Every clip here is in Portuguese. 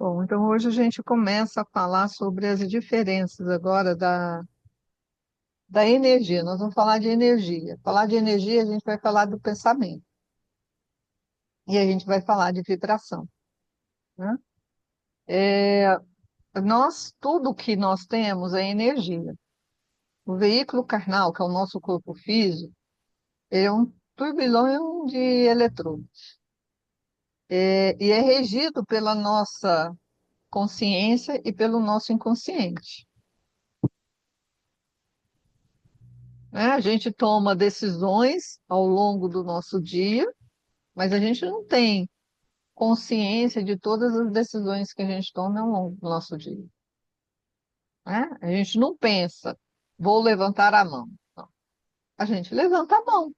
Bom, então hoje a gente começa a falar sobre as diferenças agora da energia. Nós vamos falar de energia. Falar de energia, a gente vai falar do pensamento e a gente vai falar de vibração, né? Tudo que nós temos é energia. O veículo carnal, que é o nosso corpo físico, ele é um turbilhão de eletrônicos. E é regido pela nossa consciência e pelo nosso inconsciente, né? A gente toma decisões ao longo do nosso dia, mas a gente não tem consciência de todas as decisões que a gente toma ao longo do nosso dia, né? A gente não pensa, vou levantar a mão. Não. A gente levanta a mão.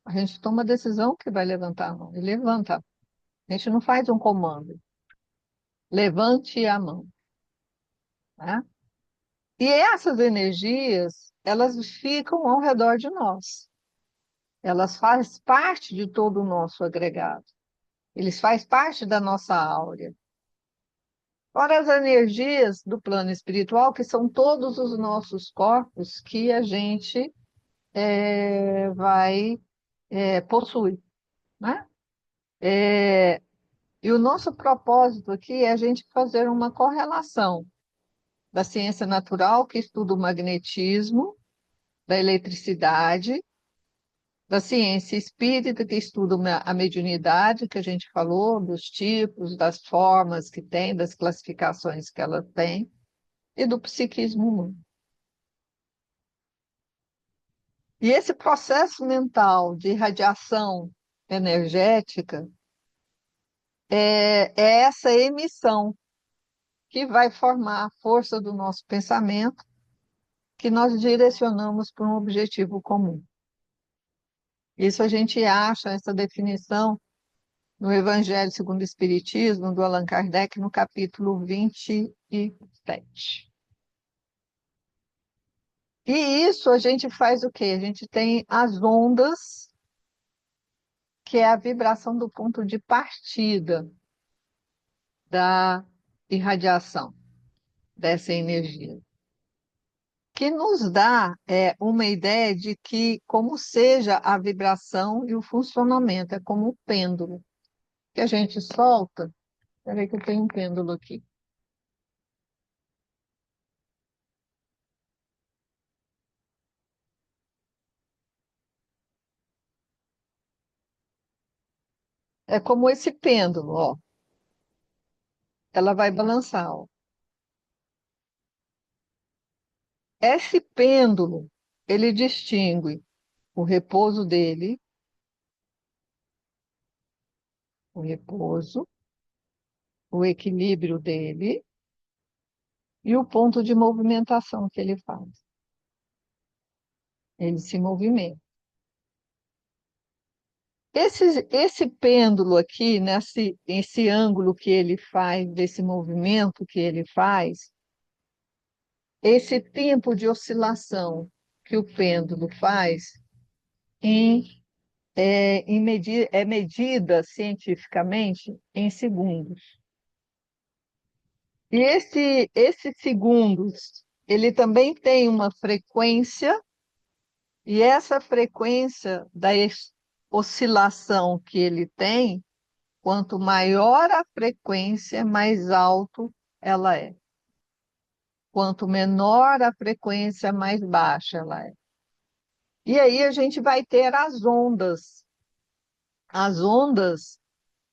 A gente toma a decisão que vai levantar a mão e levanta. A gente não faz um comando. Levante a mão, né? E essas energias, elas ficam ao redor de nós. Elas fazem parte de todo o nosso agregado. Eles fazem parte da nossa áurea. Fora as energias do plano espiritual, que são todos os nossos corpos que a gente vai possuir, né? E o nosso propósito aqui é a gente fazer uma correlação da ciência natural, que estuda o magnetismo, da eletricidade, da ciência espírita, que estuda a mediunidade, que a gente falou, dos tipos, das formas que tem, das classificações que ela tem, e do psiquismo humano. E esse processo mental de radiação energética é essa emissão que vai formar a força do nosso pensamento, que nós direcionamos para um objetivo comum. Isso a gente acha, essa definição, no Evangelho segundo o Espiritismo, do Allan Kardec, no capítulo 27. E isso a gente faz o quê? A gente tem as ondas, que é a vibração do ponto de partida da irradiação dessa energia, que nos dá uma ideia de que como seja a vibração e o funcionamento, é como um pêndulo que a gente solta. Espera aí que eu tenho um pêndulo aqui. É como esse pêndulo, ó. Ela vai balançar, ó. Esse pêndulo, ele distingue o repouso dele, o repouso, o equilíbrio dele e o ponto de movimentação que ele faz. Ele se movimenta. Esse pêndulo aqui, esse ângulo que ele faz, desse movimento que ele faz, esse tempo de oscilação que o pêndulo faz em, é medida cientificamente em segundos. E esses segundos, ele também tem uma frequência, e essa frequência da oscilação que ele tem, quanto maior a frequência, mais alto ela é. Quanto menor a frequência, mais baixa ela é. E aí a gente vai ter as ondas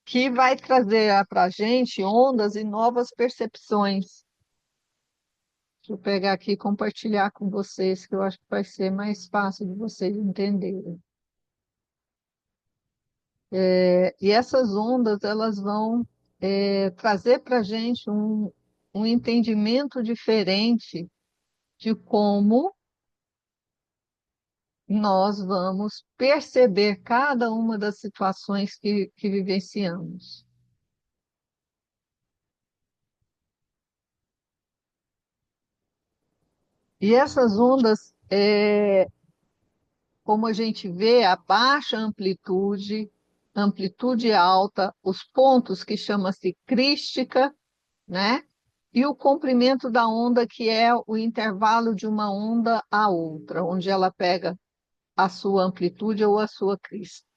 que vai trazer para a gente ondas e novas percepções. Deixa eu pegar aqui e compartilhar com vocês, que eu acho que vai ser mais fácil de vocês entenderem. E essas ondas, elas vão trazer para a gente um entendimento diferente de como nós vamos perceber cada uma das situações que vivenciamos. E essas ondas, como a gente vê, a baixa amplitude, amplitude alta, os pontos que chama-se crística, né? E o comprimento da onda, que é o intervalo de uma onda a outra, onde ela pega a sua amplitude ou a sua crista.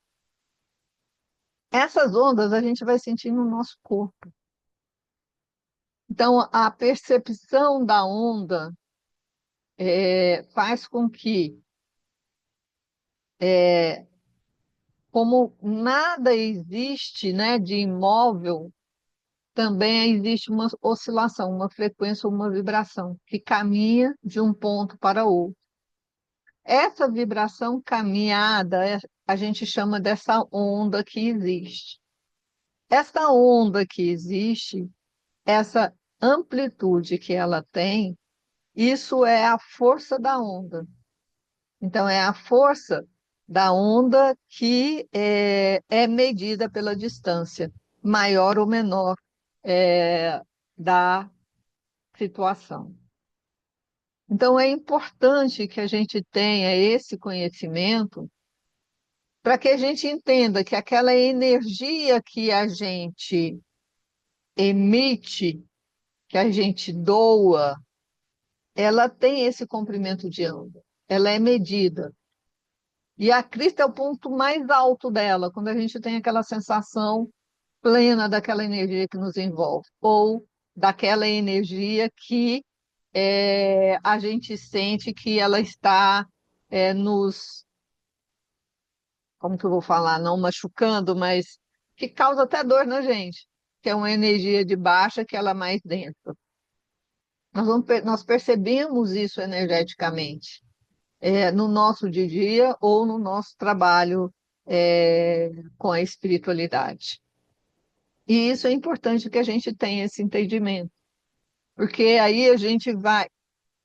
Essas ondas a gente vai sentir no nosso corpo. Então, a percepção da onda faz com que, como nada existe, né, de imóvel, também existe uma oscilação, uma frequência, uma vibração, que caminha de um ponto para outro. Essa vibração caminhada, a gente chama dessa onda que existe. Essa onda que existe, essa amplitude que ela tem, isso é a força da onda. Então, é a força da onda que é medida pela distância, maior ou menor, da situação. Então, é importante que a gente tenha esse conhecimento para que a gente entenda que aquela energia que a gente emite, que a gente doa, ela tem esse comprimento de onda, ela é medida. E a crista é o ponto mais alto dela, quando a gente tem aquela sensação plena daquela energia que nos envolve, ou daquela energia que a gente sente que ela está nos, como que eu vou falar, não machucando, mas que causa até dor na gente, que é uma energia de baixa, que ela é mais densa. Nós percebemos isso energeticamente, no nosso dia a dia ou no nosso trabalho com a espiritualidade. E isso é importante que a gente tenha esse entendimento, porque aí a gente vai.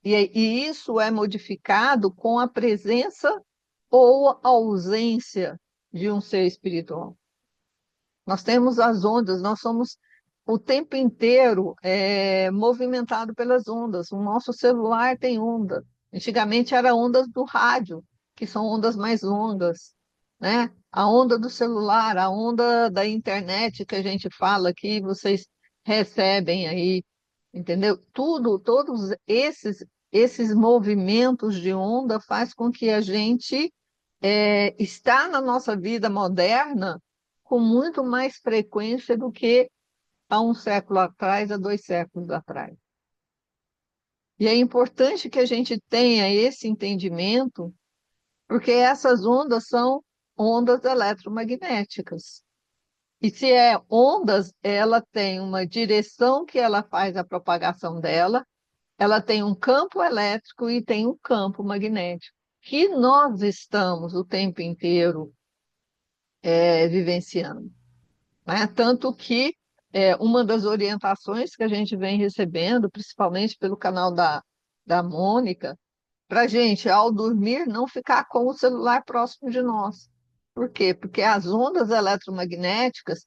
E isso é modificado com a presença ou a ausência de um ser espiritual. Nós temos as ondas, nós somos o tempo inteiro movimentado pelas ondas. O nosso celular tem onda. Antigamente era ondas do rádio, que são ondas mais longas, né? A onda do celular, a onda da internet que a gente fala aqui, vocês recebem aí, entendeu? Todos esses movimentos de onda faz com que a gente está na nossa vida moderna com muito mais frequência do que há um século atrás, há 2 séculos atrás. E é importante que a gente tenha esse entendimento, porque essas ondas são ondas eletromagnéticas. E se é ondas, ela tem uma direção que ela faz a propagação dela, ela tem um campo elétrico e tem um campo magnético, que nós estamos o tempo inteiro vivenciando. Né? Tanto que uma das orientações que a gente vem recebendo, principalmente pelo canal da Mônica, para a gente, ao dormir, não ficar com o celular próximo de nós. Por quê? Porque as ondas eletromagnéticas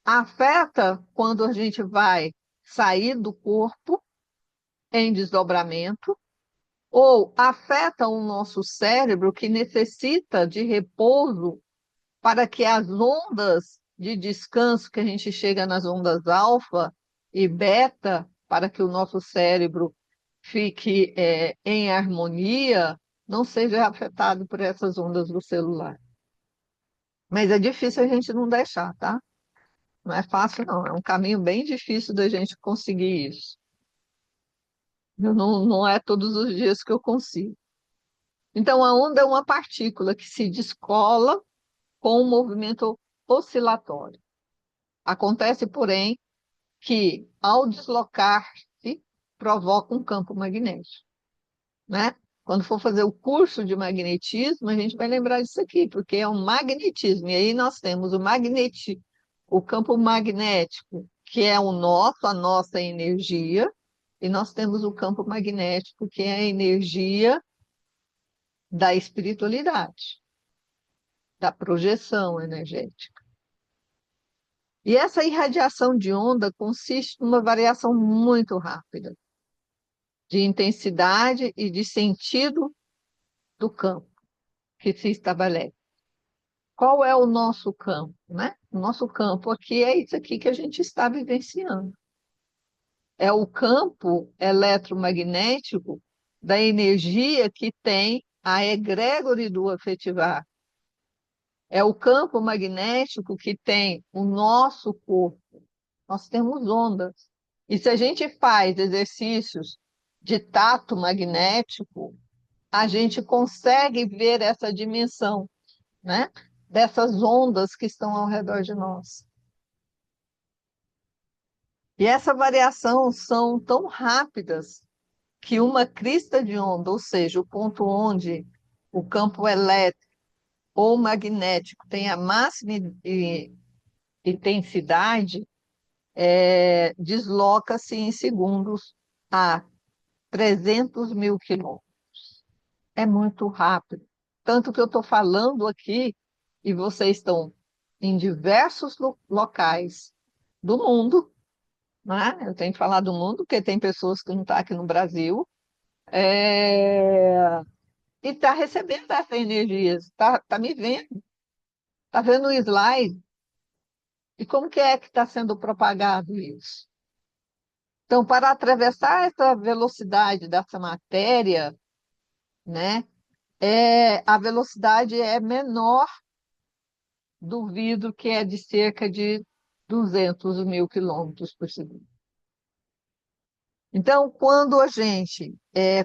afetam quando a gente vai sair do corpo em desdobramento, ou afetam o nosso cérebro, que necessita de repouso para que as ondas de descanso, que a gente chega nas ondas alfa e beta, para que o nosso cérebro fique em harmonia, não seja afetado por essas ondas do celular. Mas é difícil a gente não deixar, tá? Não é fácil, não. É um caminho bem difícil da gente conseguir isso. Não é todos os dias que eu consigo. Então, a onda é uma partícula que se descola com um movimento oscilatório. Acontece, porém, que ao deslocar-se, provoca um campo magnético, né? Quando for fazer o curso de magnetismo, a gente vai lembrar disso aqui, porque é um magnetismo. E aí nós temos o campo magnético, que é o nosso, a nossa energia, e nós temos o campo magnético, que é a energia da espiritualidade, da projeção energética. E essa irradiação de onda consiste numa variação muito rápida de intensidade e de sentido do campo que se estabelece. Qual é o nosso campo, né? O nosso campo aqui é isso aqui que a gente está vivenciando. É o campo eletromagnético da energia que tem a egrégore do afetivar. É o campo magnético que tem o nosso corpo. Nós temos ondas. E se a gente faz exercícios de tato magnético, a gente consegue ver essa dimensão, né? Dessas ondas que estão ao redor de nós. E essa variação são tão rápidas que uma crista de onda, ou seja, o ponto onde o campo elétrico ou magnético tem a máxima intensidade, desloca-se em segundos a 300 mil quilômetros. É muito rápido. Tanto que eu estou falando aqui e vocês estão em diversos locais do mundo, né? Eu tenho que falar do mundo, porque tem pessoas que não estão aqui no Brasil, e está recebendo essa energia, está me vendo, está vendo o slide, e como que é que está sendo propagado isso? Então, para atravessar essa velocidade dessa matéria, né, a velocidade é menor do vidro, que é de cerca de 200 mil quilômetros por segundo. Então, quando a gente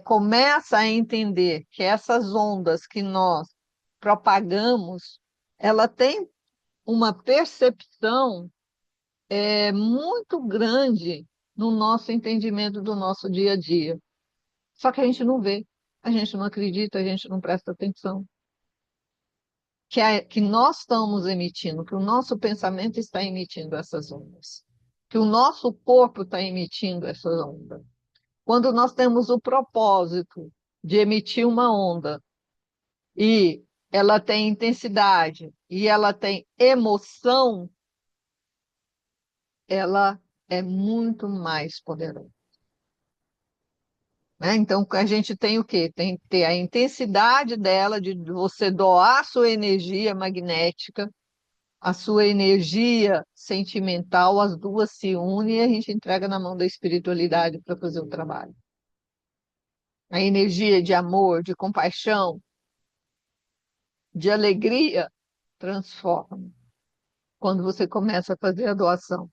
começa a entender que essas ondas que nós propagamos, ela tem uma percepção muito grande no nosso entendimento do nosso dia a dia. Só que a gente não vê, a gente não acredita, a gente não presta atenção. Que nós estamos emitindo, que o nosso pensamento está emitindo essas ondas, que o nosso corpo está emitindo essas ondas. Quando nós temos o propósito de emitir uma onda e ela tem intensidade e ela tem emoção, ela é muito mais poderosa. Né? Então, a gente tem o quê? Tem que ter a intensidade dela, de você doar a sua energia magnética, a sua energia sentimental, as duas se unem e a gente entrega na mão da espiritualidade para fazer o trabalho. A energia de amor, de compaixão, de alegria, transforma quando você começa a fazer a doação.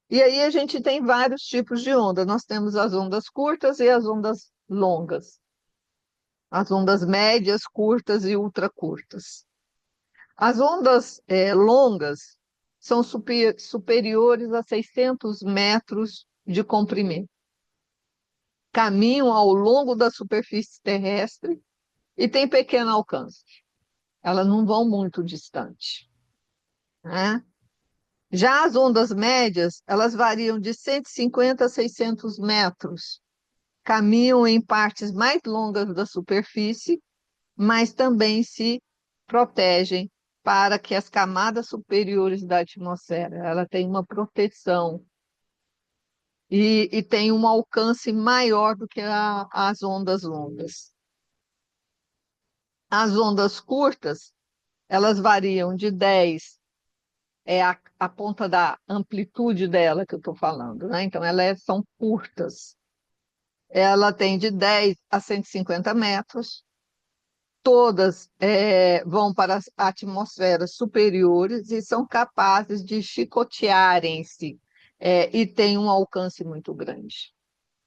E aí a gente tem vários tipos de onda. Nós temos as ondas curtas e as ondas longas. As ondas médias, curtas e ultracurtas. As ondas longas são superiores a 600 metros de comprimento. Caminham ao longo da superfície terrestre e têm pequeno alcance. Elas não vão muito distante, né? Já as ondas médias, elas variam de 150 a 600 metros. Caminham em partes mais longas da superfície, mas também se protegem para que as camadas superiores da atmosfera, ela tem uma proteção e tem um alcance maior do que as ondas longas. As ondas curtas, elas variam de 10, a ponta da amplitude dela que eu estou falando, né? Então, são curtas. Ela tem de 10 a 150 metros, todas vão para as atmosferas superiores e são capazes de chicotearem-se, e têm um alcance muito grande.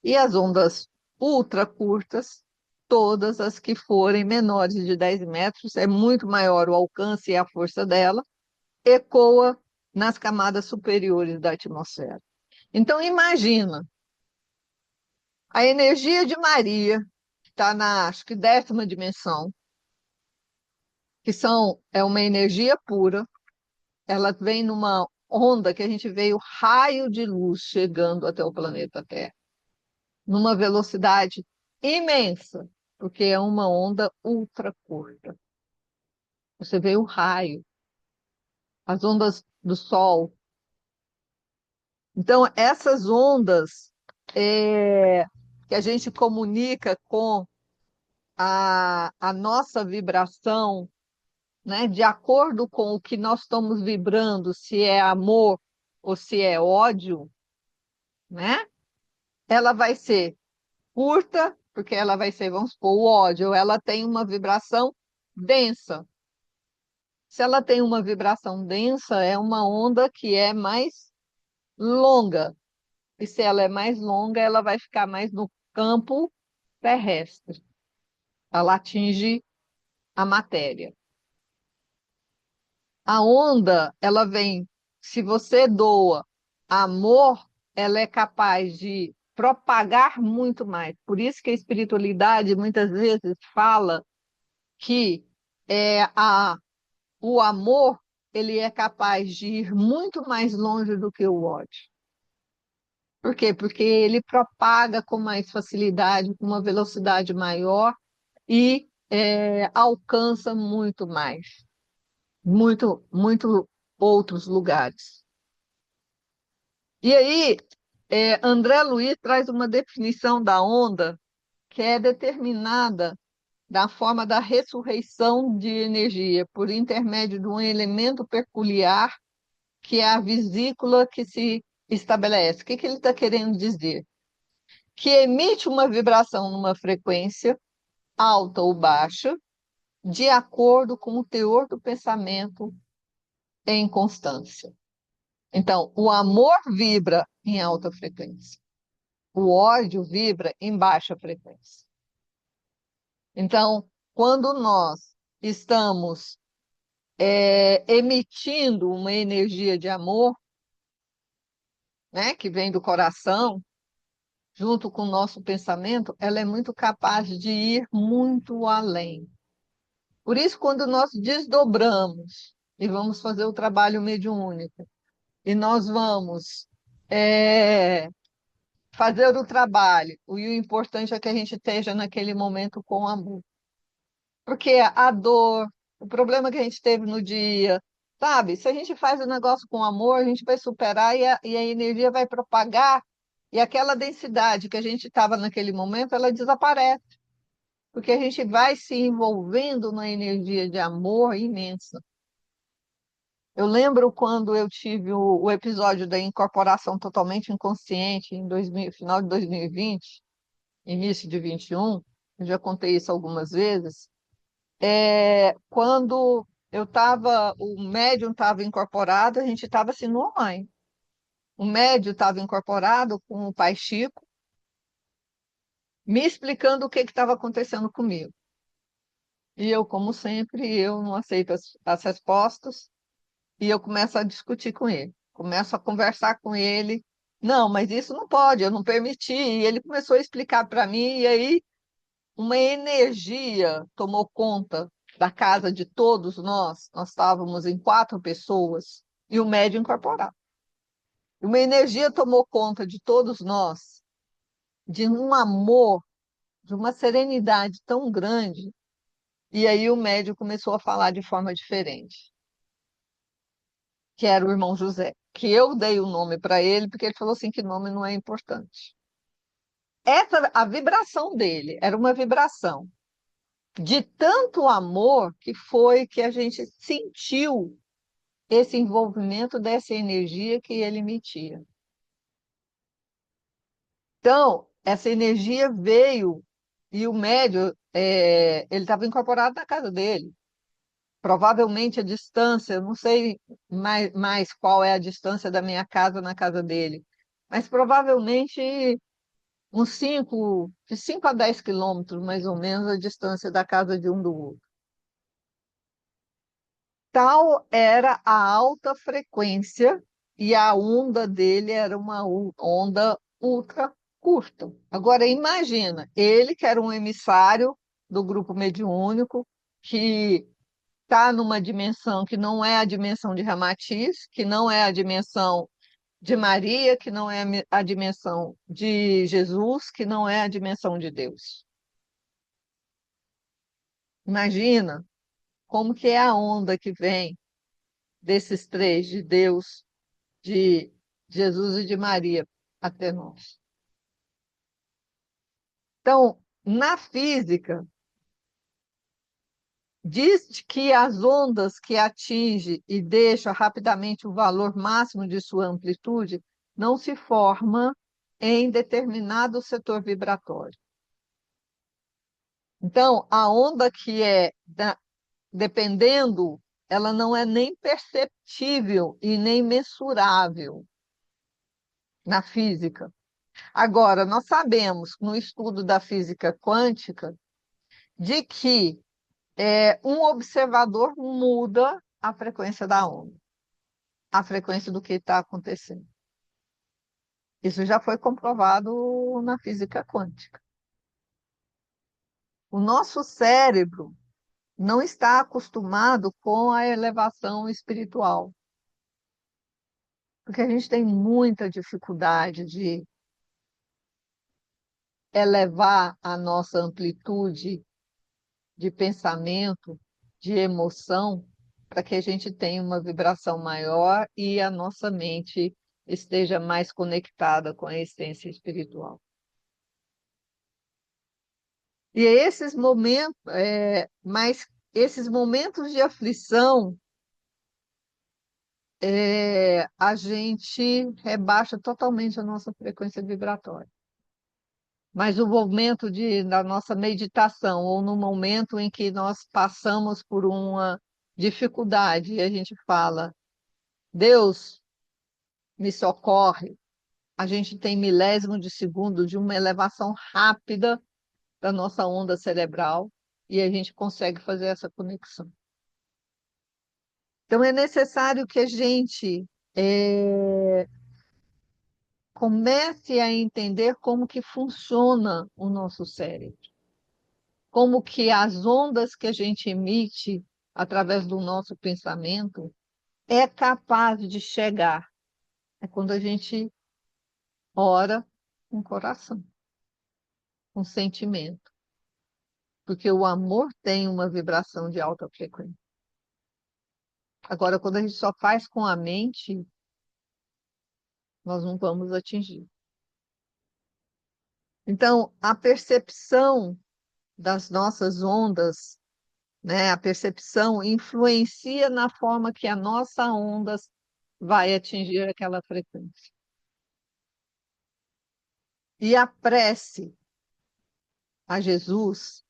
E as ondas ultra curtas, todas as que forem menores de 10 metros, é muito maior o alcance e a força dela, ecoa nas camadas superiores da atmosfera. Então, imagina a energia de Maria, que está na, acho que, 10ª dimensão, é uma energia pura, ela vem numa onda que a gente vê o raio de luz chegando até o planeta Terra, numa velocidade imensa, porque é uma onda ultra curta. Você vê o raio, as ondas do Sol. Então, essas ondas que a gente comunica com a nossa vibração, né, de acordo com o que nós estamos vibrando, se é amor ou se é ódio, né? Ela vai ser curta, porque ela vai ser, vamos supor, o ódio, ela tem uma vibração densa. Se ela tem uma vibração densa, é uma onda que é mais longa. E se ela é mais longa, ela vai ficar mais no campo terrestre. Ela atinge a matéria. A onda, ela vem, se você doa amor, ela é capaz de propagar muito mais. Por isso que a espiritualidade muitas vezes fala que o amor ele é capaz de ir muito mais longe do que o ódio. Por quê? Porque ele propaga com mais facilidade, com uma velocidade maior e alcança muito mais, muito outros lugares. E aí, André Luiz traz uma definição da onda que é determinada da forma da ressurreição de energia por intermédio de um elemento peculiar que é a vesícula que se estabelece. O que ele está querendo dizer? Que emite uma vibração numa frequência alta ou baixa, de acordo com o teor do pensamento em constância. Então, o amor vibra em alta frequência, o ódio vibra em baixa frequência. Então, quando nós estamos emitindo uma energia de amor, né, que vem do coração, junto com o nosso pensamento, ela é muito capaz de ir muito além. Por isso, quando nós desdobramos e vamos fazer o trabalho mediúnico, e nós vamos é, fazer o trabalho, e o importante é que a gente esteja naquele momento com amor. Porque a dor, o problema que a gente teve no dia, sabe? Se a gente faz o negócio com amor, a gente vai superar e a energia vai propagar, e aquela densidade que a gente estava naquele momento, ela desaparece, porque a gente vai se envolvendo numa energia de amor imensa. Eu lembro quando eu tive o episódio da incorporação totalmente inconsciente, em 2000, final de 2020, início de 21, eu já contei isso algumas vezes. Quando o médium estava incorporado, a gente estava assim no online. O médium estava incorporado com o pai Chico, me explicando o que estava acontecendo comigo. E eu, como sempre, eu não aceito as respostas, e eu começo a discutir com ele, começo a conversar com ele. Não, mas isso não pode, eu não permiti. E ele começou a explicar para mim, e aí uma energia tomou conta da casa de todos nós. Nós estávamos em 4 pessoas e o médium incorporado. Uma energia tomou conta de todos nós, de um amor, de uma serenidade tão grande. E aí o médium começou a falar de forma diferente, que era o irmão José, que eu dei o nome para ele, porque ele falou assim que nome não é importante. A vibração dele era uma vibração de tanto amor que foi que a gente sentiu esse envolvimento dessa energia que ele emitia. Então, essa energia veio e o médium, ele estava incorporado na casa dele. Provavelmente a distância, eu não sei mais qual é a distância da minha casa na casa dele, mas provavelmente de 5 a 10 quilômetros, mais ou menos, a distância da casa de um do outro. Tal era a alta frequência e a onda dele era uma onda ultra curta. Agora, imagina, ele que era um emissário do grupo mediúnico, que está numa dimensão que não é a dimensão de Ramatiz, que não é a dimensão de Maria, que não é a dimensão de Jesus, que não é a dimensão de Deus. Imagina como que é a onda que vem desses três, de Deus, de Jesus e de Maria, até nós. Então, na física, Diz que as ondas que atinge e deixa rapidamente o valor máximo de sua amplitude não se forma em determinado setor vibratório. Então, a onda que dependendo, ela não é nem perceptível e nem mensurável na física. Agora, nós sabemos, no estudo da física quântica, de que um observador muda a frequência da onda, a frequência do que está acontecendo. Isso já foi comprovado na física quântica. O nosso cérebro não está acostumado com a elevação espiritual, porque a gente tem muita dificuldade de elevar a nossa amplitude de pensamento, de emoção, para que a gente tenha uma vibração maior e a nossa mente esteja mais conectada com a essência espiritual. E mas esses momentos de aflição, a gente rebaixa totalmente a nossa frequência vibratória. Mas o momento da nossa meditação, ou no momento em que nós passamos por uma dificuldade, e a gente fala, Deus me socorre, a gente tem milésimo de segundo de uma elevação rápida da nossa onda cerebral e a gente consegue fazer essa conexão. Então, é necessário que a gente comece a entender como que funciona o nosso cérebro, como que as ondas que a gente emite através do nosso pensamento é capaz de chegar. É quando a gente ora com o coração, com sentimento, porque o amor tem uma vibração de alta frequência. Agora, quando a gente só faz com a mente, nós não vamos atingir. Então, a percepção das nossas ondas, né, a percepção influencia na forma que a nossa onda vai atingir aquela frequência. E a prece a Jesus,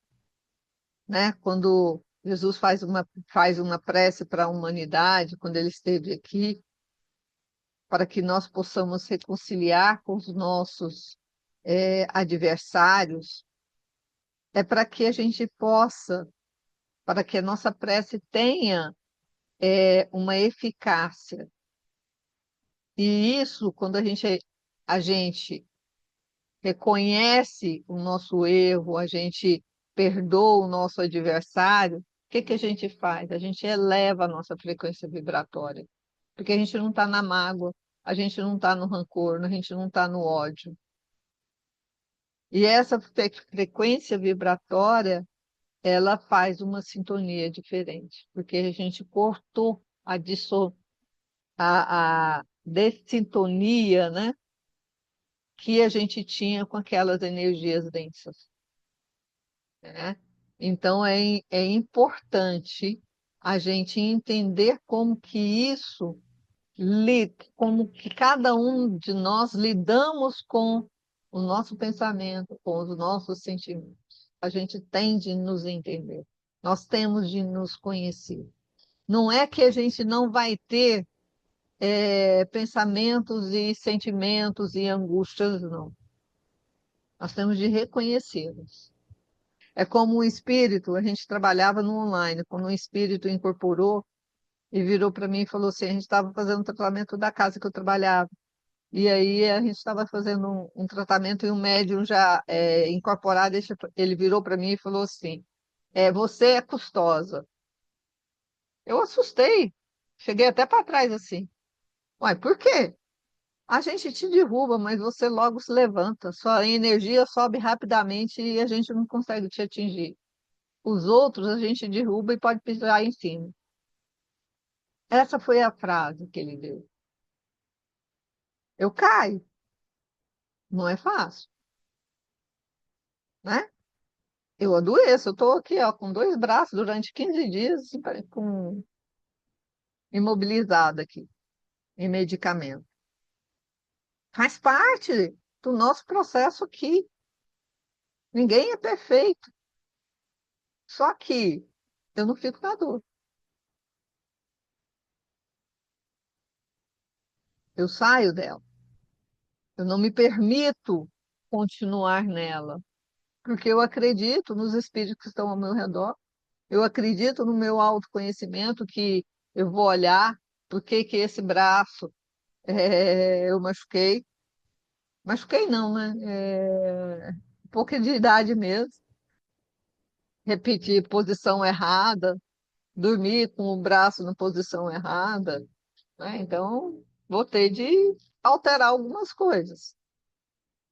né, quando Jesus faz uma prece para a humanidade, quando ele esteve aqui, para que nós possamos reconciliar com os nossos adversários, é para que a gente possa, para que a nossa prece tenha uma eficácia. E isso, quando a gente reconhece o nosso erro, a gente perdoa o nosso adversário, o que que a gente faz? A gente eleva a nossa frequência vibratória, porque a gente não está na mágoa, a gente não está no rancor, a gente não está no ódio. E essa frequência vibratória, ela faz uma sintonia diferente, porque a gente cortou a dessintonia, né, que a gente tinha com aquelas energias densas, né? Então, é importante a gente entender como que como que cada um de nós lidamos com o nosso pensamento, com os nossos sentimentos. A gente tem de nos entender, nós temos de nos conhecer. Não é que a gente não vai ter pensamentos e sentimentos e angústias, não. Nós temos de reconhecê-los. É como um espírito, a gente trabalhava no online, quando um espírito incorporou e virou para mim e falou assim, a gente estava fazendo um tratamento da casa que eu trabalhava. E aí a gente estava fazendo um tratamento e um médium já incorporado, ele virou para mim e falou assim, você é custosa. Eu assustei, cheguei até para trás assim. Uai, por quê? A gente te derruba, mas você logo se levanta. Sua energia sobe rapidamente e a gente não consegue te atingir. Os outros a gente derruba e pode pisar em cima. Essa foi a frase que ele deu. Eu caio, não é fácil, né? Eu adoeço, eu estou aqui, ó, com dois braços durante 15 dias, assim, imobilizada aqui, em medicamento. Faz parte do nosso processo aqui. Ninguém é perfeito. Só que eu não fico na dor. Eu saio dela. Eu não me permito continuar nela, porque eu acredito nos espíritos que estão ao meu redor. Eu acredito no meu autoconhecimento, que eu vou olhar por que que esse braço eu machuquei. Machuquei não, né? Um pouco de idade mesmo. Repetir posição errada, dormir com o braço na posição errada, né? Então, vou ter de alterar algumas coisas.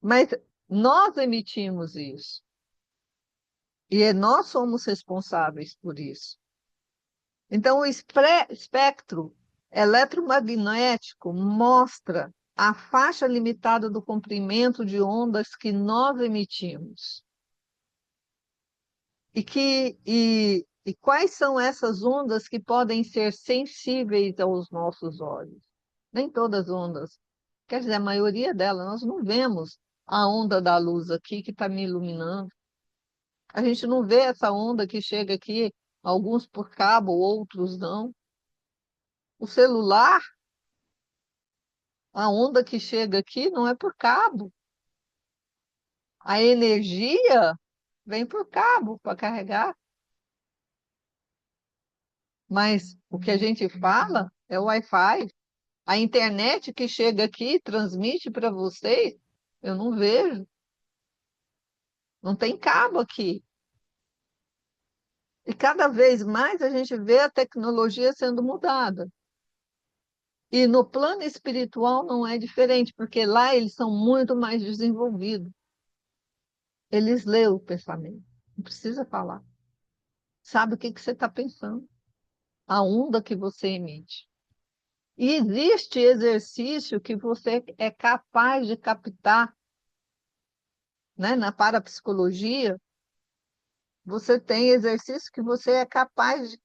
Mas nós emitimos isso. E nós somos responsáveis por isso. Então, o espectro eletromagnético mostra a faixa limitada do comprimento de ondas que nós emitimos. E quais são essas ondas que podem ser sensíveis aos nossos olhos? Nem todas as ondas. Quer dizer, a maioria delas, nós não vemos a onda da luz aqui que está me iluminando. A gente não vê essa onda que chega aqui, alguns por cabo, outros não. O celular, a onda que chega aqui não é por cabo. A energia vem por cabo para carregar. Mas o que a gente fala é o Wi-Fi. A internet que chega aqui, transmite para vocês, eu não vejo. Não tem cabo aqui. E cada vez mais a gente vê a tecnologia sendo mudada. E no plano espiritual não é diferente, porque lá eles são muito mais desenvolvidos. Eles lêem o pensamento. Não precisa falar. Sabe o que que você está pensando? A onda que você emite. E existe exercício que você é capaz de captar, né? Na parapsicologia, você tem exercício que você é capaz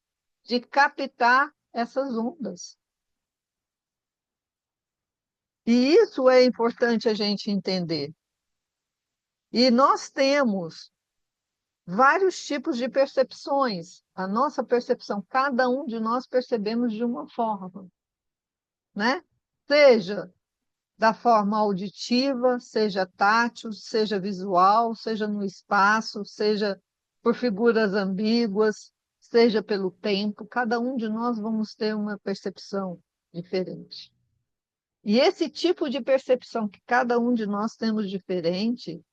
de captar essas ondas. E isso é importante a gente entender. E nós temos vários tipos de percepções. A nossa percepção, cada um de nós percebemos de uma forma, né? Seja da forma auditiva, seja tátil, seja visual, seja no espaço, seja por figuras ambíguas, seja pelo tempo, cada um de nós vamos ter uma percepção diferente. E esse tipo de percepção que cada um de nós temos diferente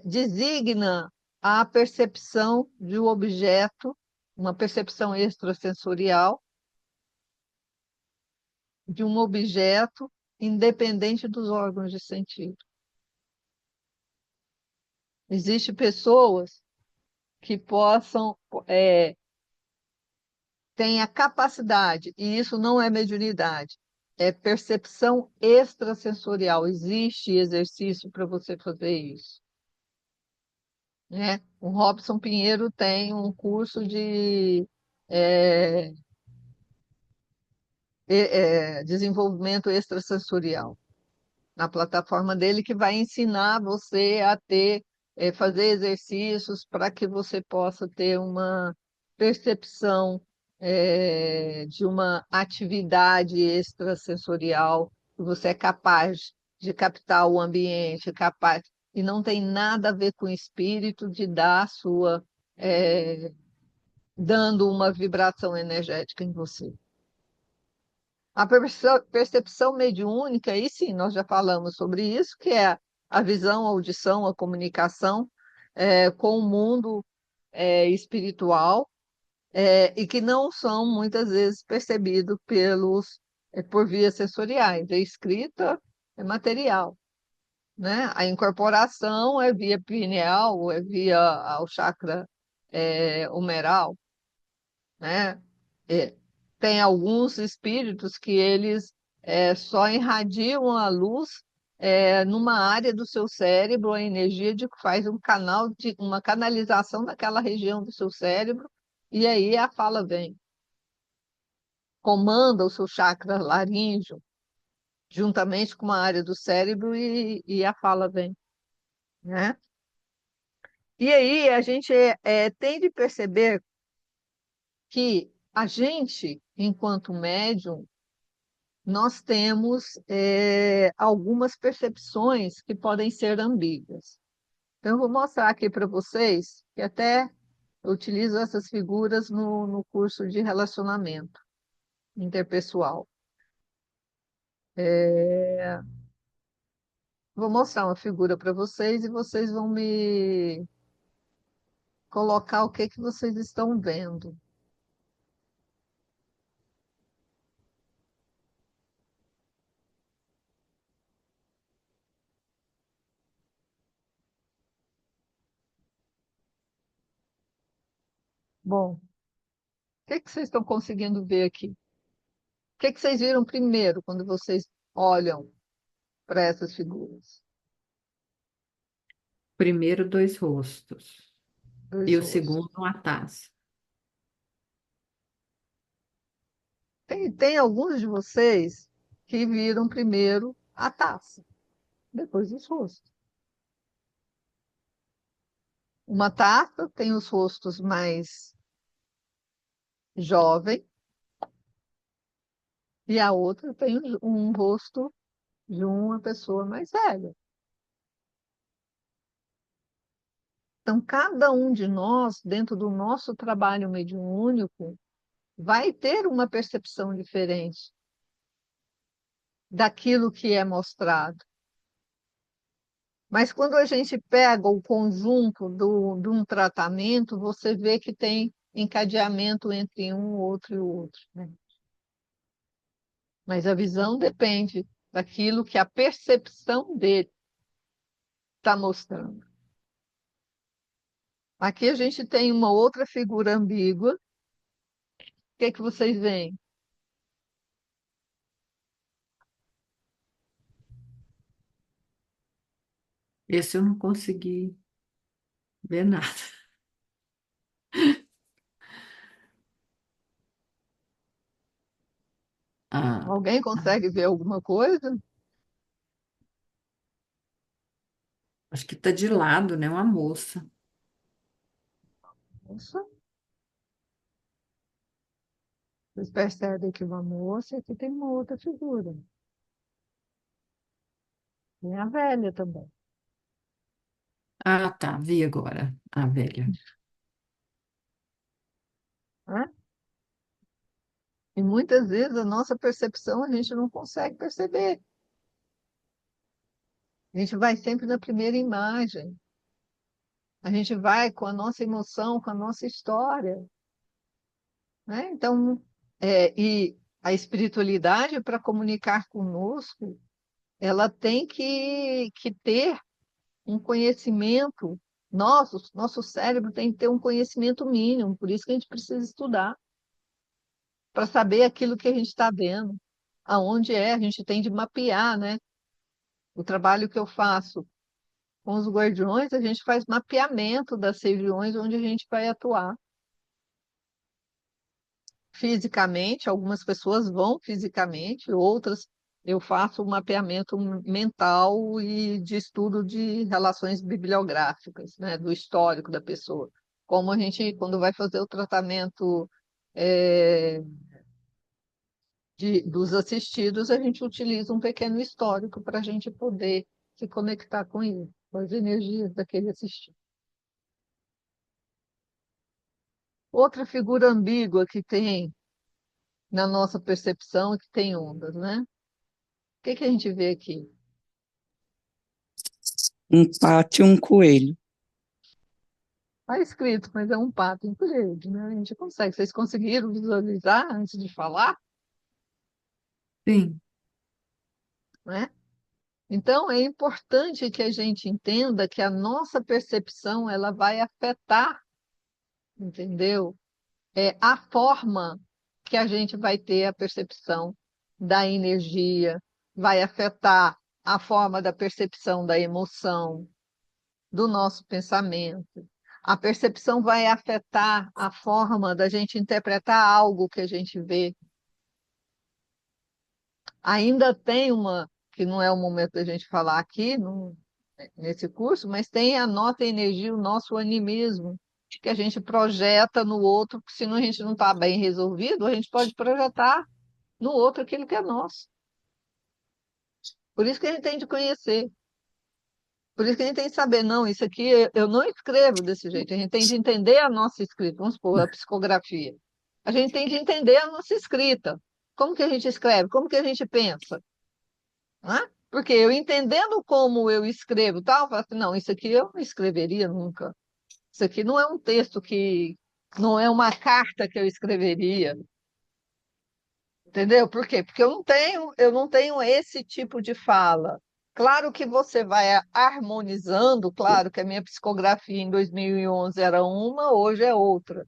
designa a percepção de um objeto, uma percepção extrasensorial de um objeto independente dos órgãos de sentido. Existem pessoas que possam, têm a capacidade, e isso não é mediunidade, é percepção extrasensorial. Existe exercício para você fazer isso, né? O Robson Pinheiro tem um curso de é, desenvolvimento extrasensorial na plataforma dele, que vai ensinar você a fazer exercícios para que você possa ter uma percepção de uma atividade extrasensorial, que você é capaz de captar o ambiente, capaz, e não tem nada a ver com o espírito de dar a sua, é, dando uma vibração energética em você. A percepção mediúnica, aí sim, nós já falamos sobre isso, que é a visão, a audição, a comunicação com o mundo espiritual, e que não são muitas vezes percebidos por vias sensoriais. A escrita é material, né? A incorporação é via pineal, é via o chakra humeral, né? É, tem alguns espíritos que eles só irradiam a luz numa área do seu cérebro a energia de faz um canal de uma canalização daquela região do seu cérebro e aí a fala vem, comanda o seu chakra laríngeo juntamente com uma área do cérebro e a fala vem, né? E aí a gente tem de perceber que a gente, enquanto médium, nós temos algumas percepções que podem ser ambíguas. Então, eu vou mostrar aqui para vocês, que até eu utilizo essas figuras no curso de relacionamento interpessoal. Vou mostrar uma figura para vocês e vocês vão me colocar o que que vocês estão vendo. Bom, o que que vocês estão conseguindo ver aqui? O que que vocês viram primeiro quando vocês olham para essas figuras? Primeiro, dois rostos. E Dois o rostos. segundo, uma taça. Tem alguns de vocês que viram primeiro a taça, depois os rostos. Uma taça tem os rostos mais jovem e a outra tem um rosto de uma pessoa mais velha. Então, cada um de nós, dentro do nosso trabalho mediúnico, vai ter uma percepção diferente daquilo que é mostrado. Mas quando a gente pega o conjunto de um tratamento, você vê que tem encadeamento entre um, outro e o outro, né? Mas a visão depende daquilo que a percepção dele está mostrando. Aqui a gente tem uma outra figura ambígua. O que que vocês veem? Esse eu não consegui ver nada. Ah, Alguém consegue ver alguma coisa? acho que tá de lado, né? Uma moça. Nossa, vocês percebem que uma moça e aqui tem uma outra figura. Tem a velha também, Ah, tá. Vi agora. A velha. né? E muitas vezes a nossa percepção a gente não consegue perceber. A gente vai sempre na primeira imagem. A gente vai com a nossa emoção, com a nossa história, né? Então, e a espiritualidade, para comunicar conosco, ela tem que ter um conhecimento. Nosso cérebro tem que ter um conhecimento mínimo, por isso que a gente precisa estudar, para saber aquilo que a gente está vendo, aonde a gente tem de mapear, né? O trabalho que eu faço com os guardiões, a gente faz mapeamento das regiões onde a gente vai atuar. Fisicamente, algumas pessoas vão fisicamente, outras eu faço um mapeamento mental e de estudo de relações bibliográficas, né, do histórico da pessoa. Como a gente, quando vai fazer o tratamento é, dos assistidos, a gente utiliza um pequeno histórico para a gente poder se conectar com ele, com as energias daquele assistido. Outra figura ambígua que tem na nossa percepção é que tem ondas, né? O que que a gente vê aqui? Um pato e um coelho. Está escrito, mas é um pato em parede, né? A gente consegue. Vocês conseguiram visualizar antes de falar, Sim. né? Então, é importante que a gente entenda que a nossa percepção ela vai afetar, entendeu? A forma que a gente vai ter a percepção da energia, vai afetar a forma da percepção da emoção, do nosso pensamento. A percepção vai afetar a forma da gente interpretar algo que a gente vê. Ainda tem uma, que não é o momento da gente falar aqui, nesse curso, mas tem a nossa energia, o nosso animismo, que a gente projeta no outro, porque senão a gente não está bem resolvido, a gente pode projetar no outro aquilo que é nosso. Por isso que a gente tem de conhecer. Por isso que a gente tem que saber, não, isso aqui eu não escrevo desse jeito. A gente tem de entender a nossa escrita, vamos supor, a psicografia. A gente tem de entender a nossa escrita. Como que a gente escreve? Como que a gente pensa? Não é? Porque eu entendendo como eu escrevo, tal, eu falo assim, não, isso aqui eu não escreveria nunca. Isso aqui não é um texto que, não é uma carta que eu escreveria. Entendeu? Por quê? Porque eu não tenho esse tipo de fala. Claro que você vai harmonizando, claro que a minha psicografia em 2011 era uma, hoje é outra.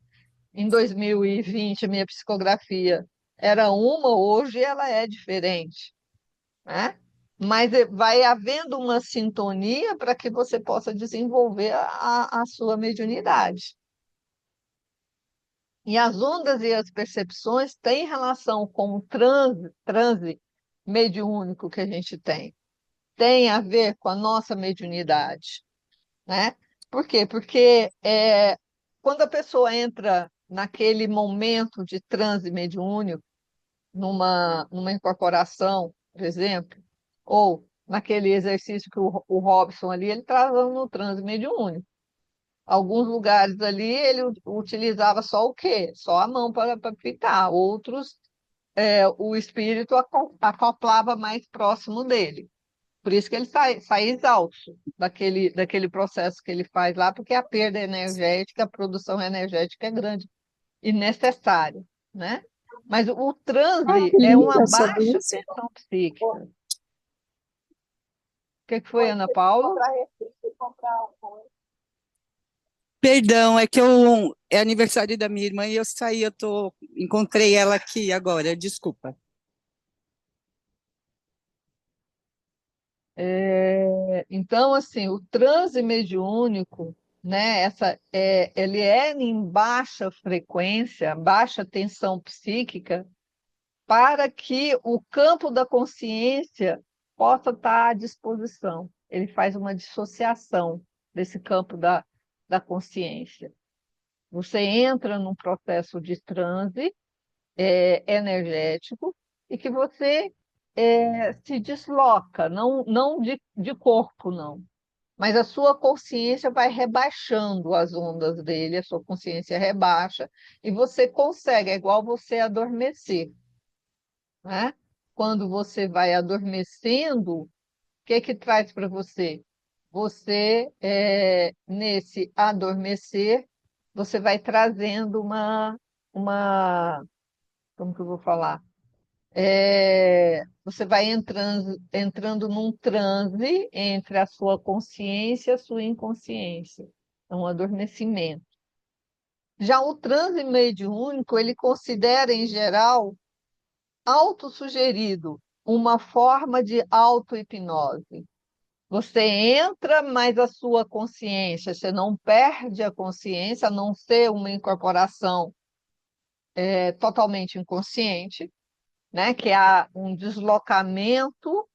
Em 2020, a minha psicografia era uma, hoje ela é diferente, né? Mas vai havendo uma sintonia para que você possa desenvolver a sua mediunidade. E as ondas e as percepções têm relação com o transe mediúnico que a gente tem. Tem a ver com a nossa mediunidade, né? Por quê? Porque quando a pessoa entra naquele momento de transe mediúnico, numa incorporação, por exemplo, ou naquele exercício que o Robson ali, ele estava no transe mediúnico. Alguns lugares ali ele utilizava só o quê? Só a mão para pitar. Outros, o espírito acoplava mais próximo dele. Por isso que ele sai exausto daquele processo que ele faz lá, porque a perda energética, a produção energética é grande e necessária, né? Mas o transe é uma baixa tensão psíquica. O que foi, Ana Paula? Perdão, é que é aniversário da minha irmã e eu saí, encontrei ela aqui agora, desculpa. Então, assim, o transe mediúnico, né, ele é em baixa frequência, baixa tensão psíquica, para que o campo da consciência possa estar à disposição. Ele faz uma dissociação desse campo da consciência. Você entra num processo de transe energético e que você se desloca, não de corpo, não. Mas a sua consciência vai rebaixando as ondas dele, a sua consciência rebaixa, e você consegue, é igual você adormecer, né? Quando você vai adormecendo, o que que traz para você? Você, nesse adormecer, você vai trazendo uma, como que eu vou falar? Você vai entrando num transe entre a sua consciência e a sua inconsciência. É um adormecimento. Já o transe mediúnico, ele considera, em geral, autossugerido, uma forma de auto-hipnose. Você entra, mas a sua consciência, você não perde a consciência, a não ser uma incorporação totalmente inconsciente, né? Que há um deslocamento,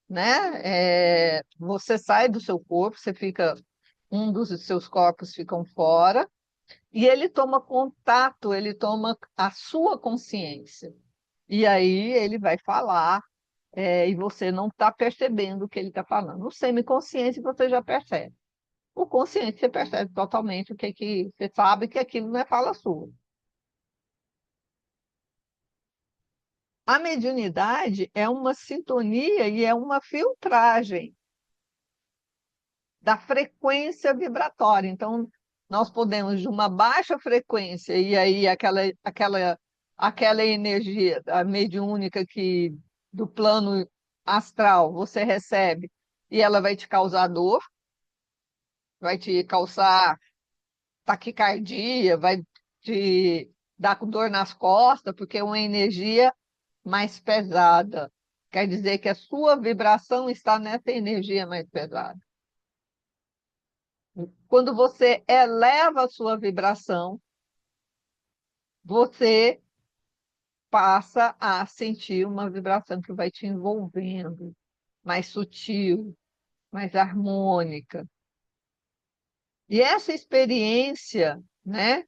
né? Você sai do seu corpo, um dos seus corpos ficam fora, e ele toma contato, ele toma a sua consciência. E aí ele vai falar, e você não está percebendo o que ele está falando. O semiconsciente você já percebe. O consciente você percebe totalmente que você sabe que aquilo não é fala sua. A mediunidade é uma sintonia e é uma filtragem da frequência vibratória. Então, nós podemos, de uma baixa frequência, e aí aquela energia a mediúnica que do plano astral você recebe, e ela vai te causar dor, vai te causar taquicardia, vai te dar com dor nas costas, porque é uma energia mais pesada, Quer dizer que a sua vibração está nessa energia mais pesada. Quando você eleva a sua vibração, você passa a sentir uma vibração que vai te envolvendo, mais sutil, mais harmônica. E essa experiência, né,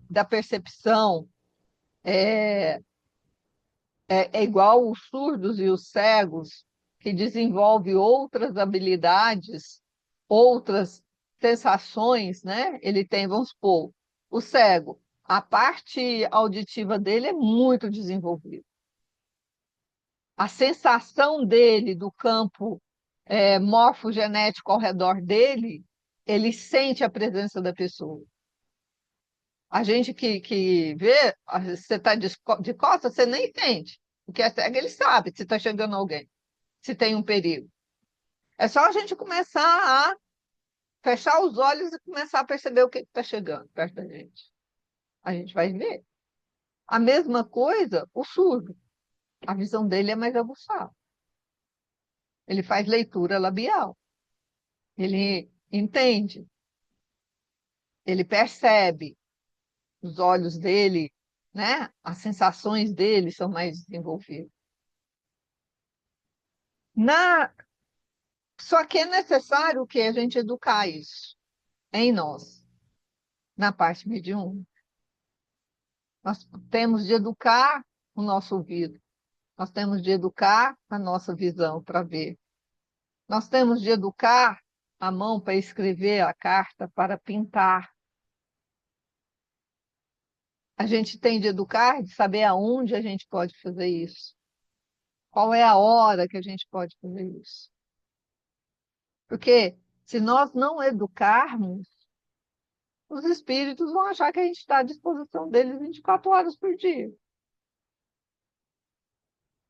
da percepção é igual os surdos e os cegos, que desenvolve outras habilidades, outras sensações, né? Ele tem, vamos supor, o cego, a parte auditiva dele é muito desenvolvida. A sensação dele do campo morfogenético ao redor dele, ele sente a presença da pessoa. A gente que vê, você está de costas, você nem sente. O que é cego, ele sabe se está chegando alguém, se tem um perigo. É só a gente começar a fechar os olhos e começar a perceber o que está chegando perto da gente. A gente vai ver. A mesma coisa, o surdo. A visão dele é mais aguçada. Ele faz leitura labial. Ele entende. Ele percebe. Os olhos dele, né? As sensações dele são mais desenvolvidas. Só que é necessário que a gente educar isso em nós, na parte mediúnica. Nós temos de educar o nosso ouvido, nós temos de educar a nossa visão para ver, nós temos de educar a mão para escrever a carta, para pintar. A gente tem de educar, de saber aonde a gente pode fazer isso, qual é a hora que a gente pode fazer isso. Porque se nós não educarmos, os espíritos vão achar que a gente está à disposição deles 24 horas por dia.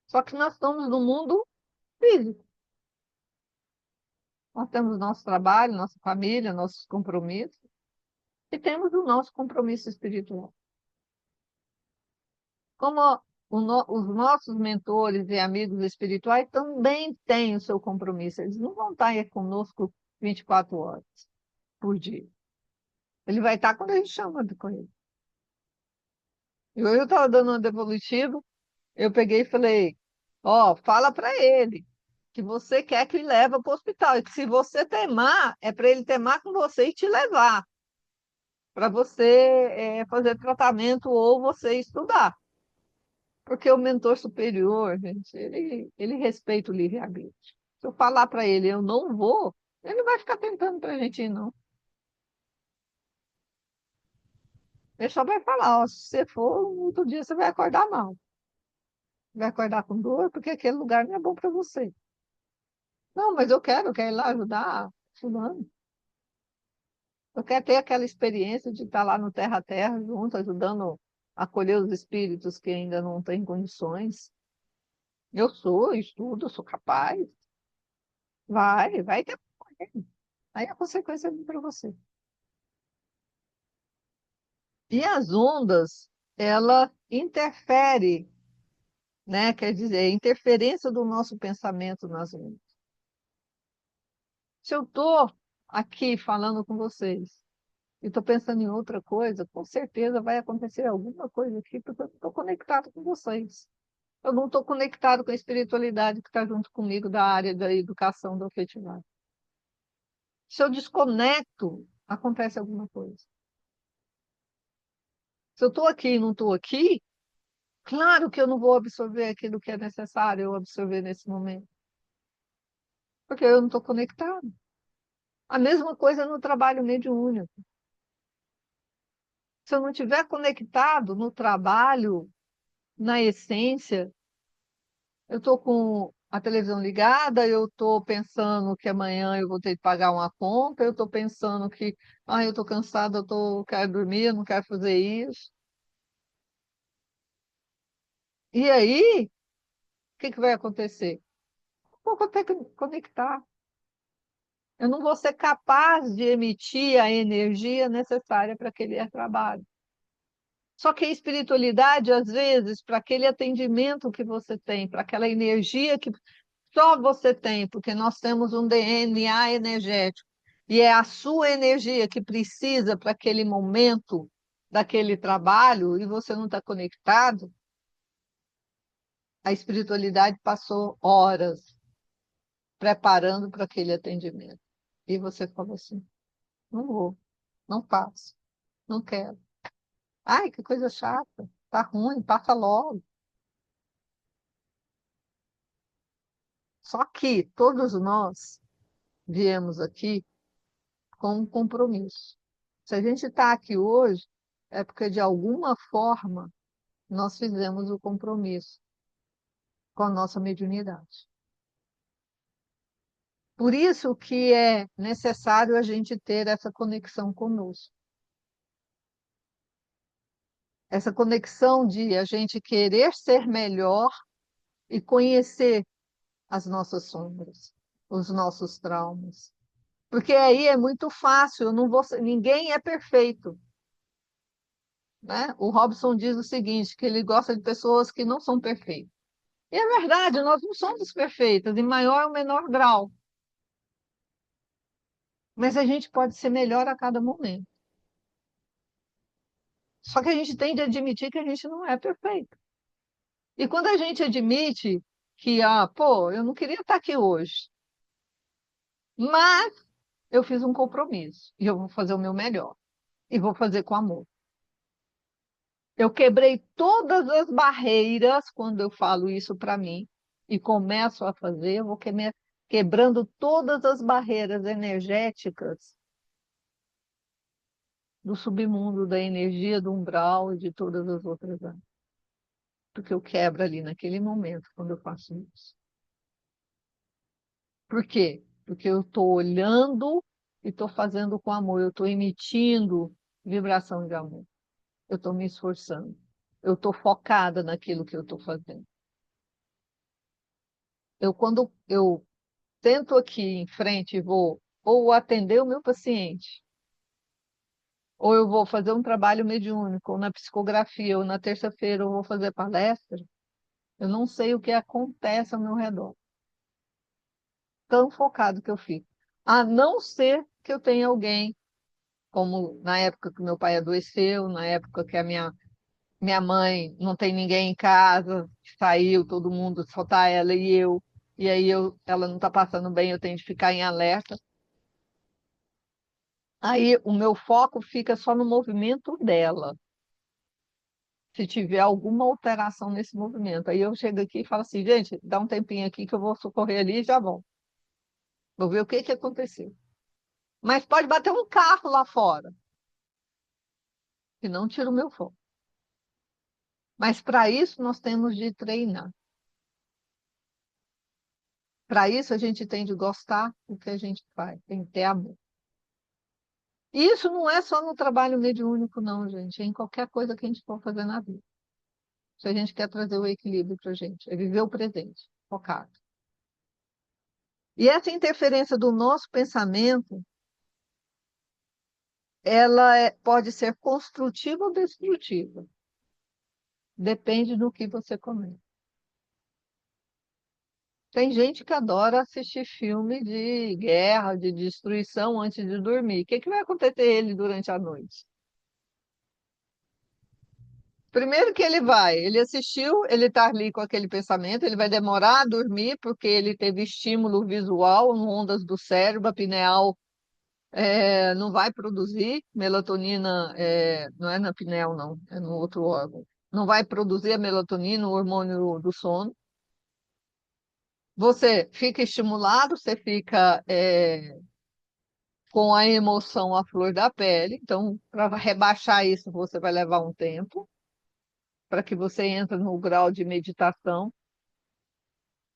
Só que nós estamos no mundo físico. Nós temos nosso trabalho, nossa família, nossos compromissos, e temos o nosso compromisso espiritual. Como os nossos mentores e amigos espirituais também têm o seu compromisso. Eles não vão estar conosco 24 horas por dia. Ele vai estar quando a gente chama de correr. Eu estava dando um devolutivo, eu peguei e falei, ó, fala para ele que você quer que ele leve para o hospital, e que se você temar, é para ele temar com você e te levar, para você fazer tratamento ou você estudar. Porque o mentor superior, gente, ele respeita o livre-arbítrio. Se eu falar para ele, eu não vou, ele não vai ficar tentando para a gente ir, não. Ele só vai falar, ó, se você for, outro dia você vai acordar mal. Vai acordar com dor, porque aquele lugar não é bom para você. Não, mas eu quero ir lá ajudar fulano. Eu quero ter aquela experiência de estar lá no terra a terra junto, ajudando a acolher os espíritos que ainda não têm condições. Eu estudo, sou capaz. Vai ter. Aí a consequência vem para você. E as ondas, ela interfere, né? Quer dizer, a interferência do nosso pensamento nas ondas. Se eu estou aqui falando com vocês e estou pensando em outra coisa, com certeza vai acontecer alguma coisa aqui, porque eu estou conectado com vocês. Eu não estou conectado com a espiritualidade que está junto comigo da área da educação, da afetividade. Se eu desconecto, acontece alguma coisa. Se eu estou aqui e não estou aqui, claro que eu não vou absorver aquilo que é necessário eu absorver nesse momento, porque eu não estou conectado. A mesma coisa no trabalho mediúnico. Se eu não estiver conectado no trabalho, na essência, eu estou com a televisão ligada, eu estou pensando que amanhã eu vou ter que pagar uma conta, eu estou pensando que eu estou cansada, quero dormir, eu não quero fazer isso. E aí, o que vai acontecer? Eu vou ter que conectar. Eu não vou ser capaz de emitir a energia necessária para aquele trabalho. Só que a espiritualidade, às vezes, para aquele atendimento que você tem, para aquela energia que só você tem, porque nós temos um DNA energético, e é a sua energia que precisa para aquele momento daquele trabalho, e você não está conectado, a espiritualidade passou horas preparando para aquele atendimento. E você falou assim: não vou, não faço, não quero. Ai, que coisa chata, tá ruim, passa logo. Só que todos nós viemos aqui com um compromisso. Se a gente está aqui hoje, é porque de alguma forma nós fizemos o compromisso com a nossa mediunidade. Por isso que é necessário a gente ter essa conexão conosco. Essa conexão de a gente querer ser melhor e conhecer as nossas sombras, os nossos traumas. Porque aí é muito fácil, eu não vou, ninguém é perfeito, né? O Robson diz o seguinte, que ele gosta de pessoas que não são perfeitas. E é verdade, nós não somos perfeitas, em maior ou menor grau. Mas a gente pode ser melhor a cada momento. Só que a gente tem de admitir que a gente não é perfeito. E quando a gente admite que, pô, eu não queria estar aqui hoje, mas eu fiz um compromisso e eu vou fazer o meu melhor e vou fazer com amor. Eu quebrei todas as barreiras quando eu falo isso para mim e começo a fazer, eu vou quebrando todas as barreiras energéticas do submundo, da energia do umbral e de todas as outras áreas. Porque eu quebro ali naquele momento quando eu faço isso. Por quê? Porque eu estou olhando e estou fazendo com amor, eu estou emitindo vibração de amor. Eu estou me esforçando. Eu estou focada naquilo que eu estou fazendo. Quando eu sento aqui em frente e vou ou atender o meu paciente, ou eu vou fazer um trabalho mediúnico, ou na psicografia, ou na terça-feira eu vou fazer palestra, eu não sei o que acontece ao meu redor. Tão focado que eu fico. A não ser que eu tenha alguém, como na época que meu pai adoeceu, na época que a minha mãe não tem ninguém em casa, saiu, todo mundo, só tá ela e eu, e aí ela não está passando bem, eu tenho de ficar em alerta. Aí o meu foco fica só no movimento dela. Se tiver alguma alteração nesse movimento, aí eu chego aqui e falo assim, gente, dá um tempinho aqui que eu vou socorrer ali e já volto. Vou ver o que que aconteceu. Mas pode bater um carro lá fora, que não tira o meu foco. Mas para isso nós temos de treinar. Para isso a gente tem de gostar do que a gente faz, tem que ter amor. E isso não é só no trabalho mediúnico, não, gente. É em qualquer coisa que a gente for fazer na vida. Se a gente quer trazer o equilíbrio para a gente, é viver o presente, focado. E essa interferência do nosso pensamento, ela pode ser construtiva ou destrutiva. Depende do que você comenta. Tem gente que adora assistir filme de guerra, de destruição antes de dormir. O que vai acontecer ele durante a noite? Primeiro que ele assistiu, ele está ali com aquele pensamento, ele vai demorar a dormir porque ele teve estímulo visual, ondas do cérebro, a pineal não vai produzir melatonina, não é na pineal, não, é no outro órgão. Não vai produzir a melatonina, o hormônio do sono. Você fica estimulado, você fica com a emoção à flor da pele. Então, para rebaixar isso, você vai levar um tempo para que você entre no grau de meditação,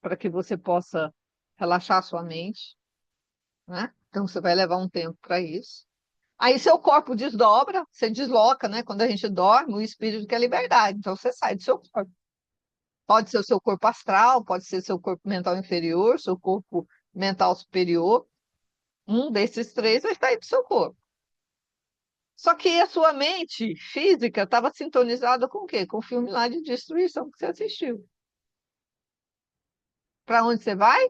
para que você possa relaxar sua mente, né? Então, você vai levar um tempo para isso. Aí seu corpo desdobra, você desloca, né? Quando a gente dorme, o espírito quer liberdade, então você sai do seu corpo. Pode ser o seu corpo astral, pode ser seu corpo mental inferior, seu corpo mental superior. Um desses três vai sair do seu corpo. Só que a sua mente física estava sintonizada com o quê? Com o filme lá de destruição que você assistiu. Para onde você vai?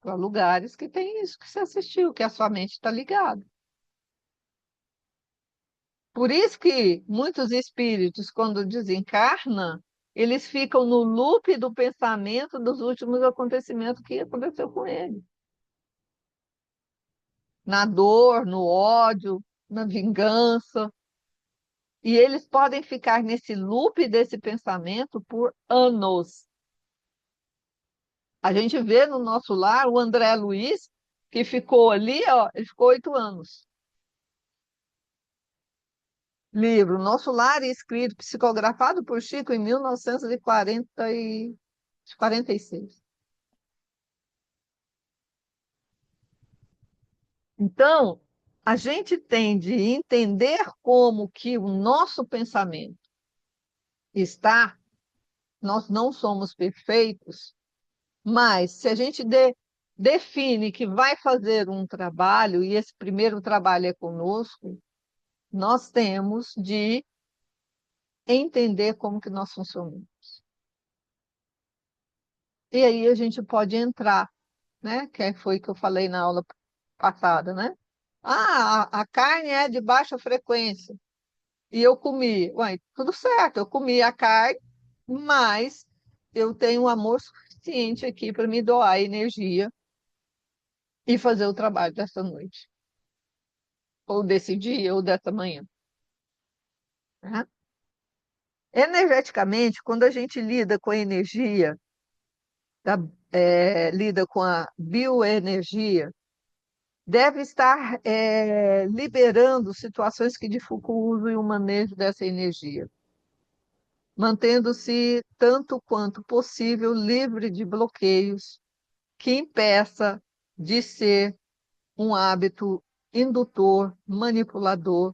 Para lugares que tem isso que você assistiu, que a sua mente está ligada. Por isso que muitos espíritos, quando desencarnam, eles ficam no loop do pensamento dos últimos acontecimentos que aconteceu com ele. Na dor, no ódio, na vingança. E eles podem ficar nesse loop desse pensamento por anos. A gente vê no nosso lar o André Luiz, que ficou ali, ó, ele ficou 8 anos. Livro Nosso Lar, escrito, psicografado por Chico em 1946. Então, a gente tem de entender como que o nosso pensamento está, nós não somos perfeitos, mas se a gente define que vai fazer um trabalho, e esse primeiro trabalho é conosco, nós temos de entender como que nós funcionamos. E aí a gente pode entrar, né? Que foi que eu falei na aula passada, né? Ah, a carne é de baixa frequência. E eu comi. Ué, tudo certo, eu comi a carne, mas eu tenho um amor suficiente aqui para me doar energia e fazer o trabalho dessa noite, ou desse dia, ou dessa manhã. Né? Energeticamente, quando a gente lida com a energia, lida com a bioenergia, deve estar liberando situações que dificultam o manejo dessa energia, mantendo-se tanto quanto possível livre de bloqueios que impeça de ser um hábito indutor, manipulador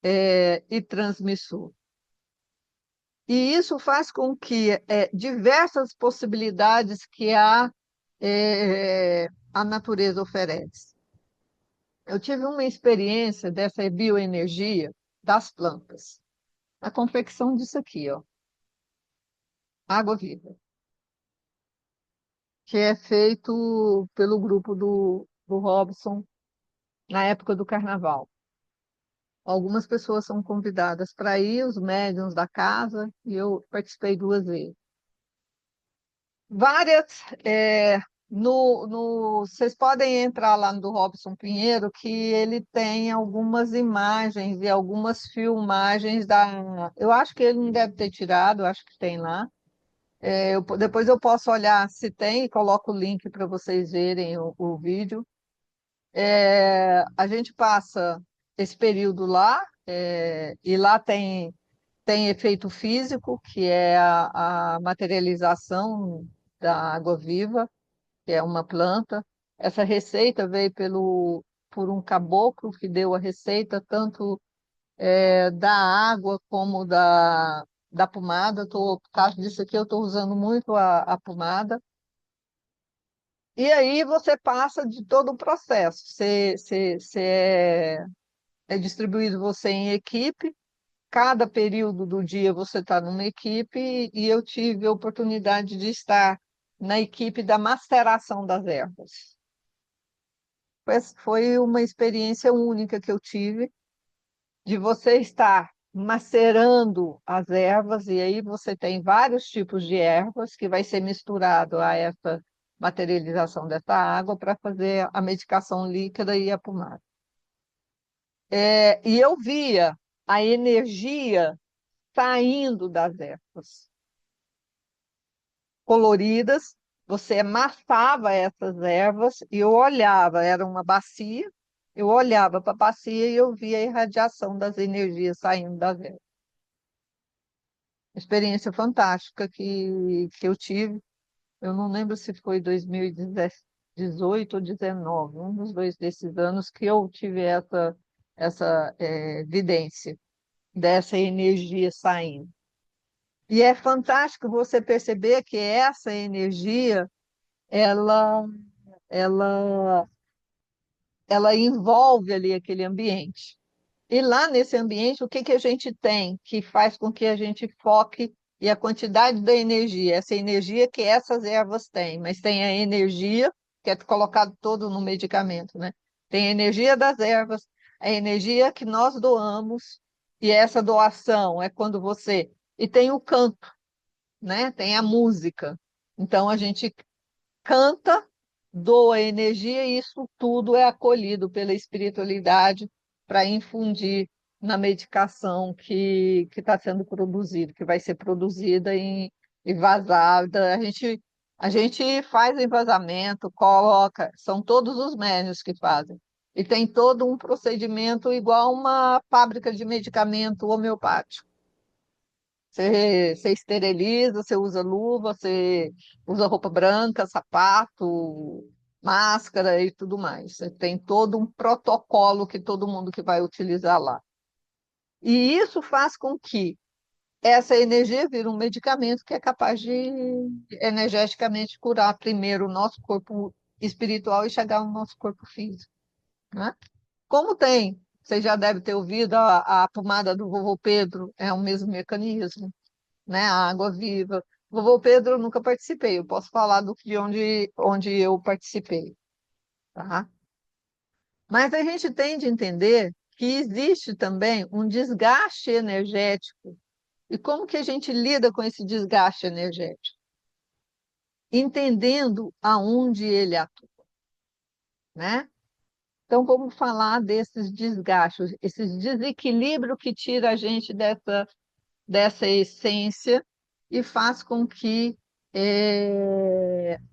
e transmissor. E isso faz com que diversas possibilidades que a natureza oferece. Eu tive uma experiência dessa bioenergia das plantas. A confecção disso aqui, ó, água viva, que é feito pelo grupo do Robson na época do carnaval. Algumas pessoas são convidadas para ir, os médiuns da casa, e eu participei 2 vezes. Várias. Vocês podem entrar lá no do Robson Pinheiro, que ele tem algumas imagens e algumas filmagens da. Eu acho que ele não deve ter tirado, eu acho que tem lá. Depois eu posso olhar se tem e coloco o link para vocês verem o vídeo. A gente passa esse período lá, e lá tem efeito físico, que é a materialização da água viva, que é uma planta. Essa receita veio por um caboclo que deu a receita, tanto da água como da pomada. Por causa disso aqui, eu estou usando muito a pomada. E aí você passa de todo o processo. É distribuído você em equipe. Cada período do dia você está numa equipe, e eu tive a oportunidade de estar na equipe da maceração das ervas. Foi uma experiência única que eu tive, de você estar macerando as ervas, e aí você tem vários tipos de ervas que vai ser misturado a essa materialização dessa água para fazer a medicação líquida e a pomada. E eu via a energia saindo das ervas coloridas, você amassava essas ervas e eu olhava, era uma bacia, eu olhava para a bacia e eu via a irradiação das energias saindo das ervas. Experiência fantástica que eu tive. Eu não lembro se foi 2018 ou 2019, um dos dois desses anos que eu tive essa evidência dessa energia saindo. E é fantástico você perceber que essa energia, ela ela envolve ali aquele ambiente. E lá nesse ambiente, o que que a gente tem que faz com que a gente foque e a quantidade da energia, essa energia que essas ervas têm, mas tem a energia que é colocado todo no medicamento, né? Tem a energia das ervas, a energia que nós doamos, e essa doação é quando você. E tem o canto, né? Tem a música. Então a gente canta, doa energia, e isso tudo é acolhido pela espiritualidade para infundir na medicação que está sendo produzida, que vai ser produzida e vazada. A gente faz o envasamento, coloca, são todos os médicos que fazem. E tem todo um procedimento igual uma fábrica de medicamento homeopático. Você esteriliza, você usa luva, você usa roupa branca, sapato, máscara e tudo mais. Você tem todo um protocolo que todo mundo que vai utilizar lá. E isso faz com que essa energia vire um medicamento que é capaz de energeticamente curar primeiro o nosso corpo espiritual e chegar ao nosso corpo físico, né? Como tem, você já deve ter ouvido a pomada do vovô Pedro, é o mesmo mecanismo, né? A água viva. Vovô Pedro, eu nunca participei, eu posso falar de onde eu participei, tá? Mas a gente tem de entender que existe também um desgaste energético. E como que a gente lida com esse desgaste energético? Entendendo aonde ele atua, né? Então, vamos falar desses desgastes, esses desequilíbrios que tira a gente dessa essência e faz com que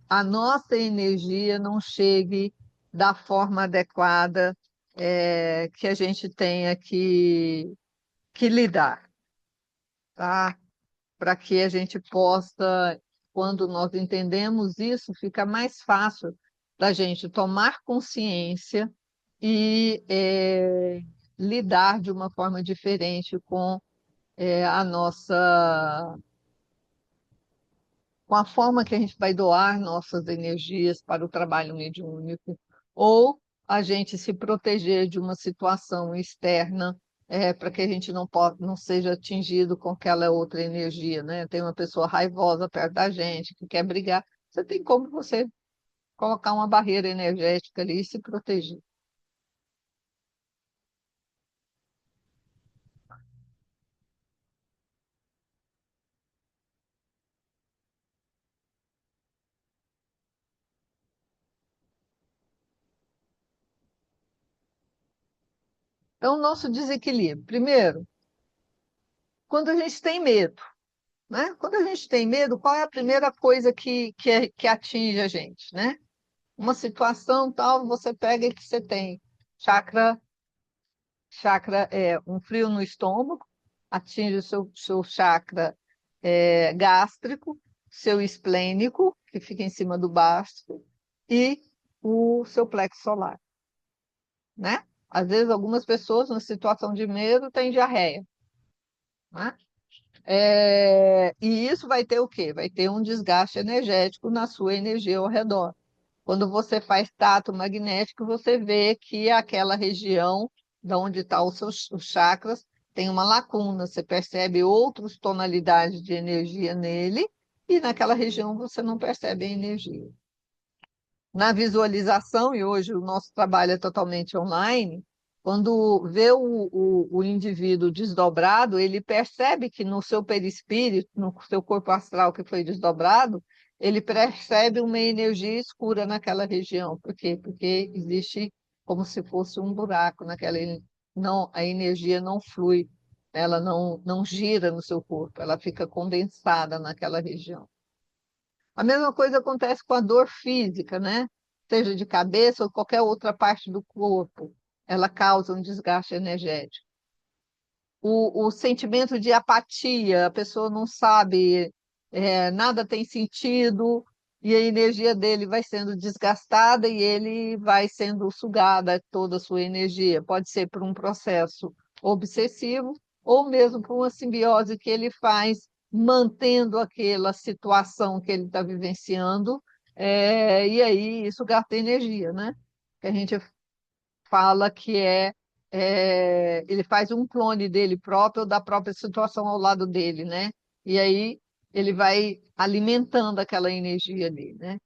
a nossa energia não chegue da forma adequada que a gente tenha que lidar, tá? Para que a gente possa, quando nós entendemos isso, fica mais fácil da gente tomar consciência e lidar de uma forma diferente com a nossa com a forma que a gente vai doar nossas energias para o trabalho mediúnico, ou a gente se proteger de uma situação externa, para que a gente não seja atingido com aquela outra energia, né? Tem uma pessoa raivosa perto da gente, que quer brigar, você tem como você colocar uma barreira energética ali e se proteger. Então, o nosso desequilíbrio. Primeiro, quando a gente tem medo, né? Quando a gente tem medo, qual é a primeira coisa que atinge a gente, né? Uma situação tal, você pega e que você tem chakra, chakra é um frio no estômago, atinge o seu chakra gástrico, seu esplênico, que fica em cima do baço, e o seu plexo solar, né? Às vezes, algumas pessoas, na situação de medo, têm diarreia, né? E isso vai ter o quê? Vai ter um desgaste energético na sua energia ao redor. Quando você faz tato magnético, você vê que aquela região de onde estão os chakras tem uma lacuna. Você percebe outras tonalidades de energia nele e naquela região você não percebe a energia. Na visualização, e hoje o nosso trabalho é totalmente online, quando vê o indivíduo desdobrado, ele percebe que no seu perispírito, no seu corpo astral que foi desdobrado, ele percebe uma energia escura naquela região. Por quê? Porque existe como se fosse um buraco naquela. Não, a energia não flui, ela não gira no seu corpo, ela fica condensada naquela região. A mesma coisa acontece com a dor física, né? Seja de cabeça ou qualquer outra parte do corpo, ela causa um desgaste energético. O sentimento de apatia, a pessoa não sabe, nada tem sentido, e a energia dele vai sendo desgastada e ele vai sendo sugada toda a sua energia. Pode ser por um processo obsessivo ou mesmo por uma simbiose que ele faz mantendo aquela situação que ele está vivenciando, e aí isso gasta energia, né? Que a gente fala que ele faz um clone dele próprio ou da própria situação ao lado dele, né? E aí ele vai alimentando aquela energia ali, né?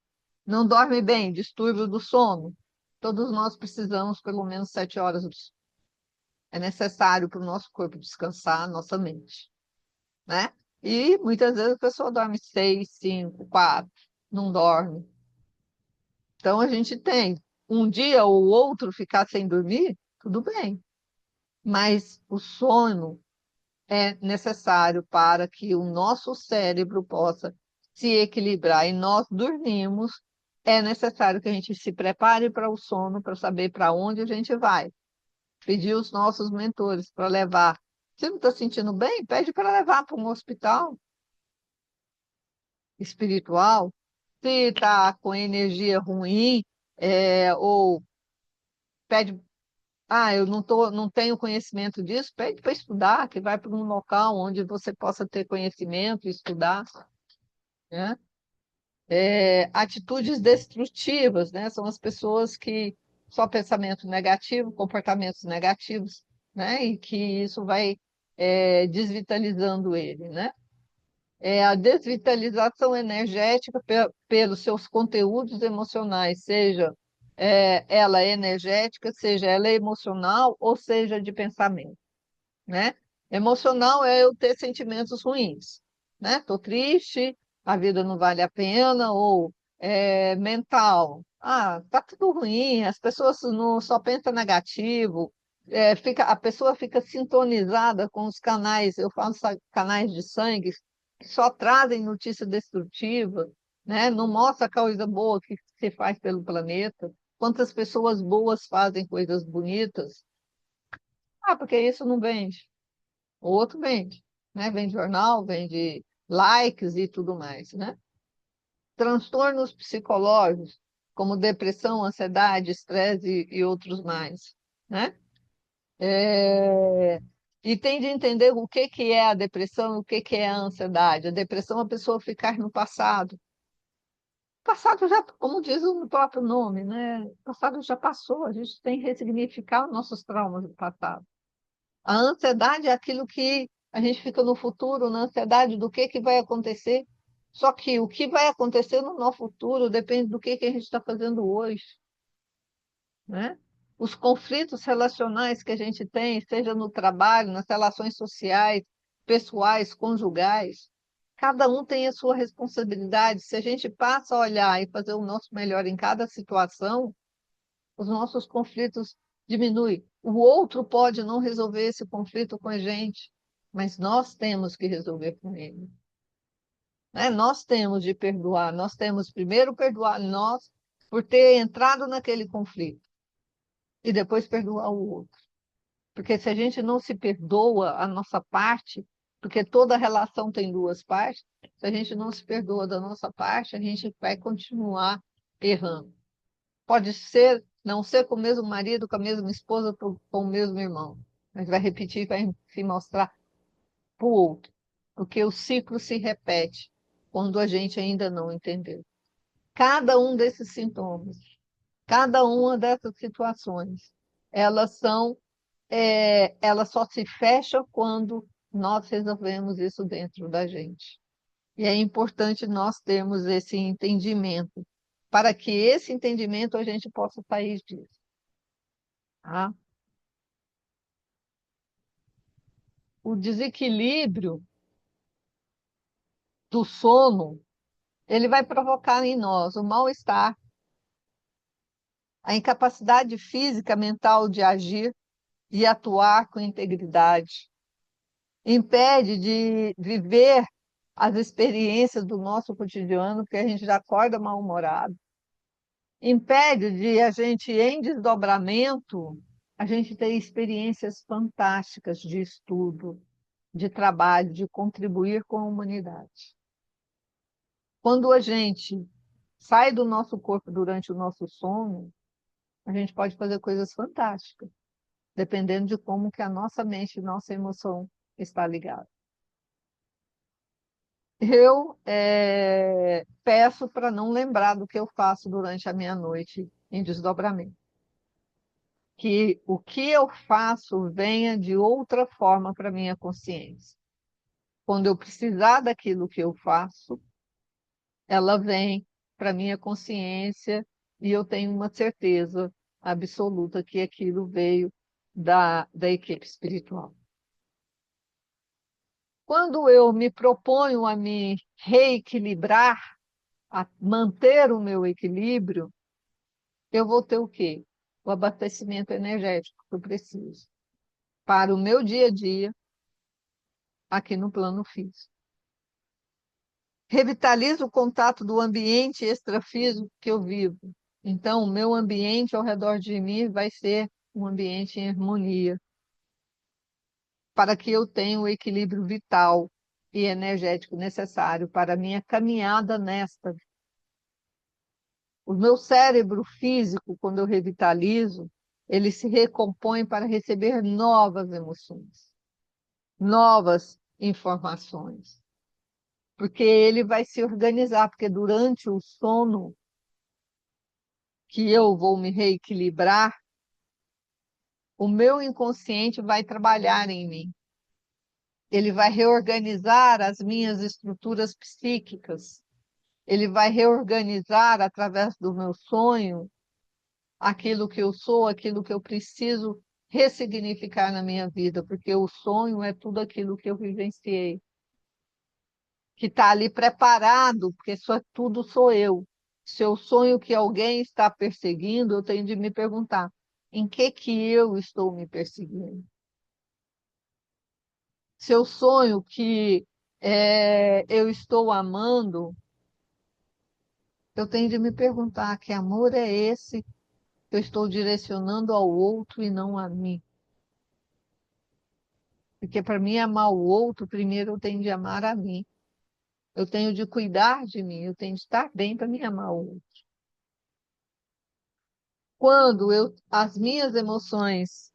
Não dorme bem, distúrbio do sono. Todos nós precisamos pelo menos 7 horas do sono. É necessário para o nosso corpo descansar, nossa mente, né? E muitas vezes a pessoa dorme 6, 5, 4, não dorme. Então a gente tem um dia ou outro ficar sem dormir, tudo bem, mas o sono é necessário para que o nosso cérebro possa se equilibrar e nós dormimos. É necessário que a gente se prepare para o sono, para saber para onde a gente vai. Pedir os nossos mentores para levar. Se não está sentindo bem, pede para levar para um hospital espiritual. Se está com energia ruim, ou pede, eu não tenho conhecimento disso, pede para estudar, que vai para um local onde você possa ter conhecimento e estudar, né? Atitudes destrutivas, né? São as pessoas que só pensamento negativo, comportamentos negativos, né? E que isso vai desvitalizando ele, né? A desvitalização energética pelos seus conteúdos emocionais, seja ela energética, seja ela emocional, ou seja de pensamento, né? Emocional é eu ter sentimentos ruins, né? Estou triste, a vida não vale a pena, ou mental, tá tudo ruim, as pessoas não só pensam negativo, a pessoa fica sintonizada com os canais, eu falo canais de sangue, que só trazem notícia destrutiva, né? Não mostra a coisa boa que se faz pelo planeta, quantas pessoas boas fazem coisas bonitas. Porque isso não vende. O outro vende, né? Vende jornal, vende likes e tudo mais, né? Transtornos psicológicos, como depressão, ansiedade, estresse e outros mais, né? É, E tem de entender o que que é a depressão, o que que é a ansiedade. A depressão é a pessoa ficar no passado. O passado já, como diz o próprio nome, né? O passado já passou, a gente tem que ressignificar os nossos traumas do passado. A ansiedade é aquilo que a gente fica no futuro, na ansiedade do que vai acontecer. Só que o que vai acontecer no nosso futuro depende do que a gente está fazendo hoje, né? Os conflitos relacionais que a gente tem, seja no trabalho, nas relações sociais, pessoais, conjugais, cada um tem a sua responsabilidade. Se a gente passa a olhar e fazer o nosso melhor em cada situação, os nossos conflitos diminuem. O outro pode não resolver esse conflito com a gente, mas nós temos que resolver com ele, né? Nós temos de perdoar, nós temos primeiro perdoar nós por ter entrado naquele conflito e depois perdoar o outro. Porque se a gente não se perdoa a nossa parte, porque toda relação tem duas partes, se a gente não se perdoa da nossa parte, a gente vai continuar errando. Pode ser, não ser com o mesmo marido, com a mesma esposa, com o mesmo irmão. Mas vai repetir, vai se mostrar para o outro. Porque o ciclo se repete quando a gente ainda não entendeu. Cada um desses sintomas, cada uma dessas situações, elas são, elas só se fecham quando nós resolvemos isso dentro da gente. E é importante nós termos esse entendimento, para que esse entendimento a gente possa sair disso. Tá? O desequilíbrio do sono, ele vai provocar em nós o mal-estar, a incapacidade física, mental de agir e atuar com integridade. Impede de viver as experiências do nosso cotidiano, porque a gente já acorda mal-humorado. Impede de a gente, em desdobramento, a gente ter experiências fantásticas de estudo, de trabalho, de contribuir com a humanidade. Quando a gente sai do nosso corpo durante o nosso sono, a gente pode fazer coisas fantásticas, dependendo de como que a nossa mente e nossa emoção está ligada. Eu peço para não lembrar do que eu faço durante a minha noite em desdobramento. que o que eu faço venha de outra forma para minha consciência. Quando eu precisar daquilo que eu faço, ela vem para minha consciência e eu tenho uma certeza absoluta que aquilo veio da equipe espiritual. Quando eu me proponho a me reequilibrar, a manter o meu equilíbrio, eu vou ter o quê? O abastecimento energético que eu preciso para o meu dia a dia aqui no plano físico. Revitalizo o contato do ambiente extrafísico que eu vivo. Então, o meu ambiente ao redor de mim vai ser um ambiente em harmonia, para que eu tenha o equilíbrio vital e energético necessário para a minha caminhada nesta. O meu cérebro físico, quando eu revitalizo, ele se recompõe para receber novas emoções, novas informações, porque ele vai se organizar, porque durante o sono que eu vou me reequilibrar, o meu inconsciente vai trabalhar em mim. Ele vai reorganizar as minhas estruturas psíquicas. Ele vai reorganizar através do meu sonho aquilo que eu sou, aquilo que eu preciso ressignificar na minha vida, porque o sonho é tudo aquilo que eu vivenciei, que está ali preparado, porque isso é tudo sou eu. Se eu sonho que alguém está perseguindo, eu tenho de me perguntar, em que eu estou me perseguindo? Se eu sonho que eu estou amando, eu tenho de me perguntar que amor é esse que eu estou direcionando ao outro e não a mim. Porque para mim amar o outro, primeiro eu tenho de amar a mim. Eu tenho de cuidar de mim, eu tenho de estar bem para me amar o outro. Quando as minhas emoções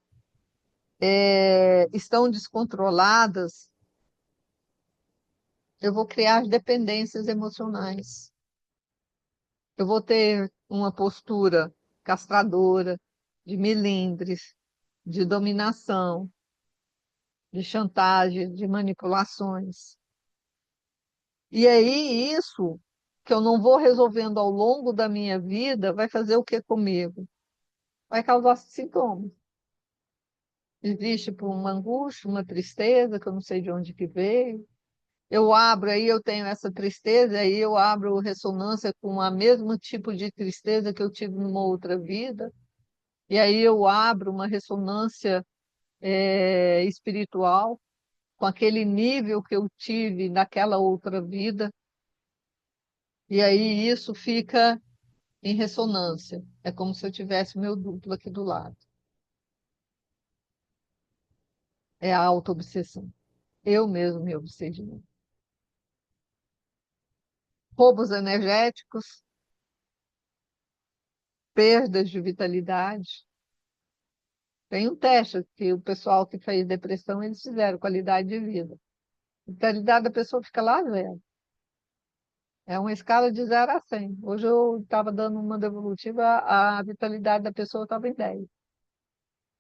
estão descontroladas, eu vou criar dependências emocionais. Eu vou ter uma postura castradora, de melindres, de dominação, de chantagem, de manipulações. E aí, isso que eu não vou resolvendo ao longo da minha vida, vai fazer o que comigo? Vai causar sintomas. Existe por uma angústia, uma tristeza, que eu não sei de onde que veio. Eu abro aí, eu tenho essa tristeza, aí eu abro ressonância com o mesmo tipo de tristeza que eu tive numa outra vida, e aí eu abro uma ressonância espiritual com aquele nível que eu tive naquela outra vida, e aí isso fica em ressonância. É como se eu tivesse meu duplo aqui do lado. É a autoobsessão. Eu mesmo me obsedi. Roubos energéticos, perdas de vitalidade. Tem um teste que o pessoal que fez depressão, eles fizeram, qualidade de vida. A vitalidade da pessoa fica lá zero. É uma escala de 0 a 100. Hoje eu estava dando uma devolutiva, a vitalidade da pessoa estava em 10.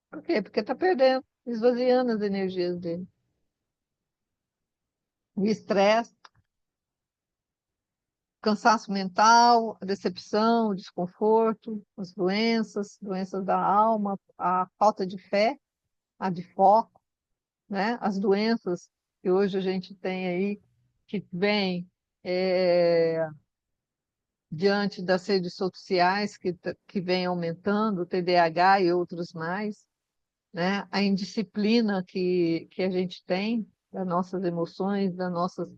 Por quê? Porque está perdendo, esvaziando as energias dele. O estresse, cansaço mental, a decepção, o desconforto, as doenças, doenças da alma, a falta de fé, a de foco, né? As doenças que hoje a gente tem aí, que vêm diante das redes sociais, que vem aumentando, o TDAH e outros mais, né? A indisciplina que a gente tem das nossas emoções, da nossa,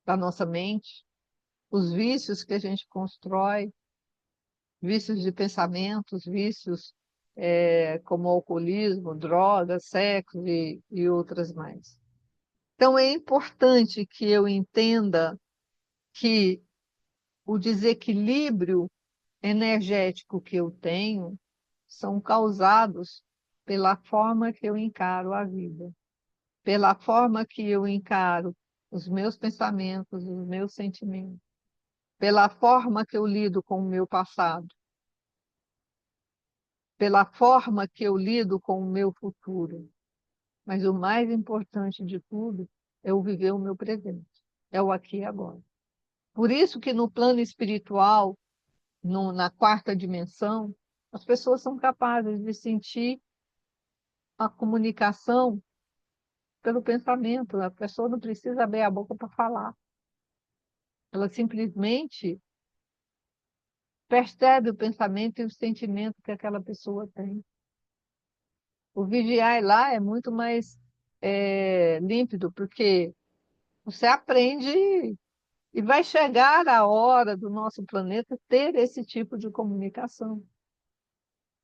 da nossa mente, os vícios que a gente constrói, vícios de pensamentos, vícios como alcoolismo, drogas, sexo e outras mais. Então, é importante que eu entenda que o desequilíbrio energético que eu tenho são causados pela forma que eu encaro a vida, pela forma que eu encaro os meus pensamentos, os meus sentimentos, pela forma que eu lido com o meu passado. pela forma que eu lido com o meu futuro. Mas o mais importante de tudo é eu viver o meu presente, é o aqui e agora. Por isso que no plano espiritual, na quarta dimensão, as pessoas são capazes de sentir a comunicação pelo pensamento. A pessoa não precisa abrir a boca para falar. Ela simplesmente percebe o pensamento e o sentimento que aquela pessoa tem. O vigiar lá é muito mais límpido, porque você aprende e vai chegar a hora do nosso planeta ter esse tipo de comunicação.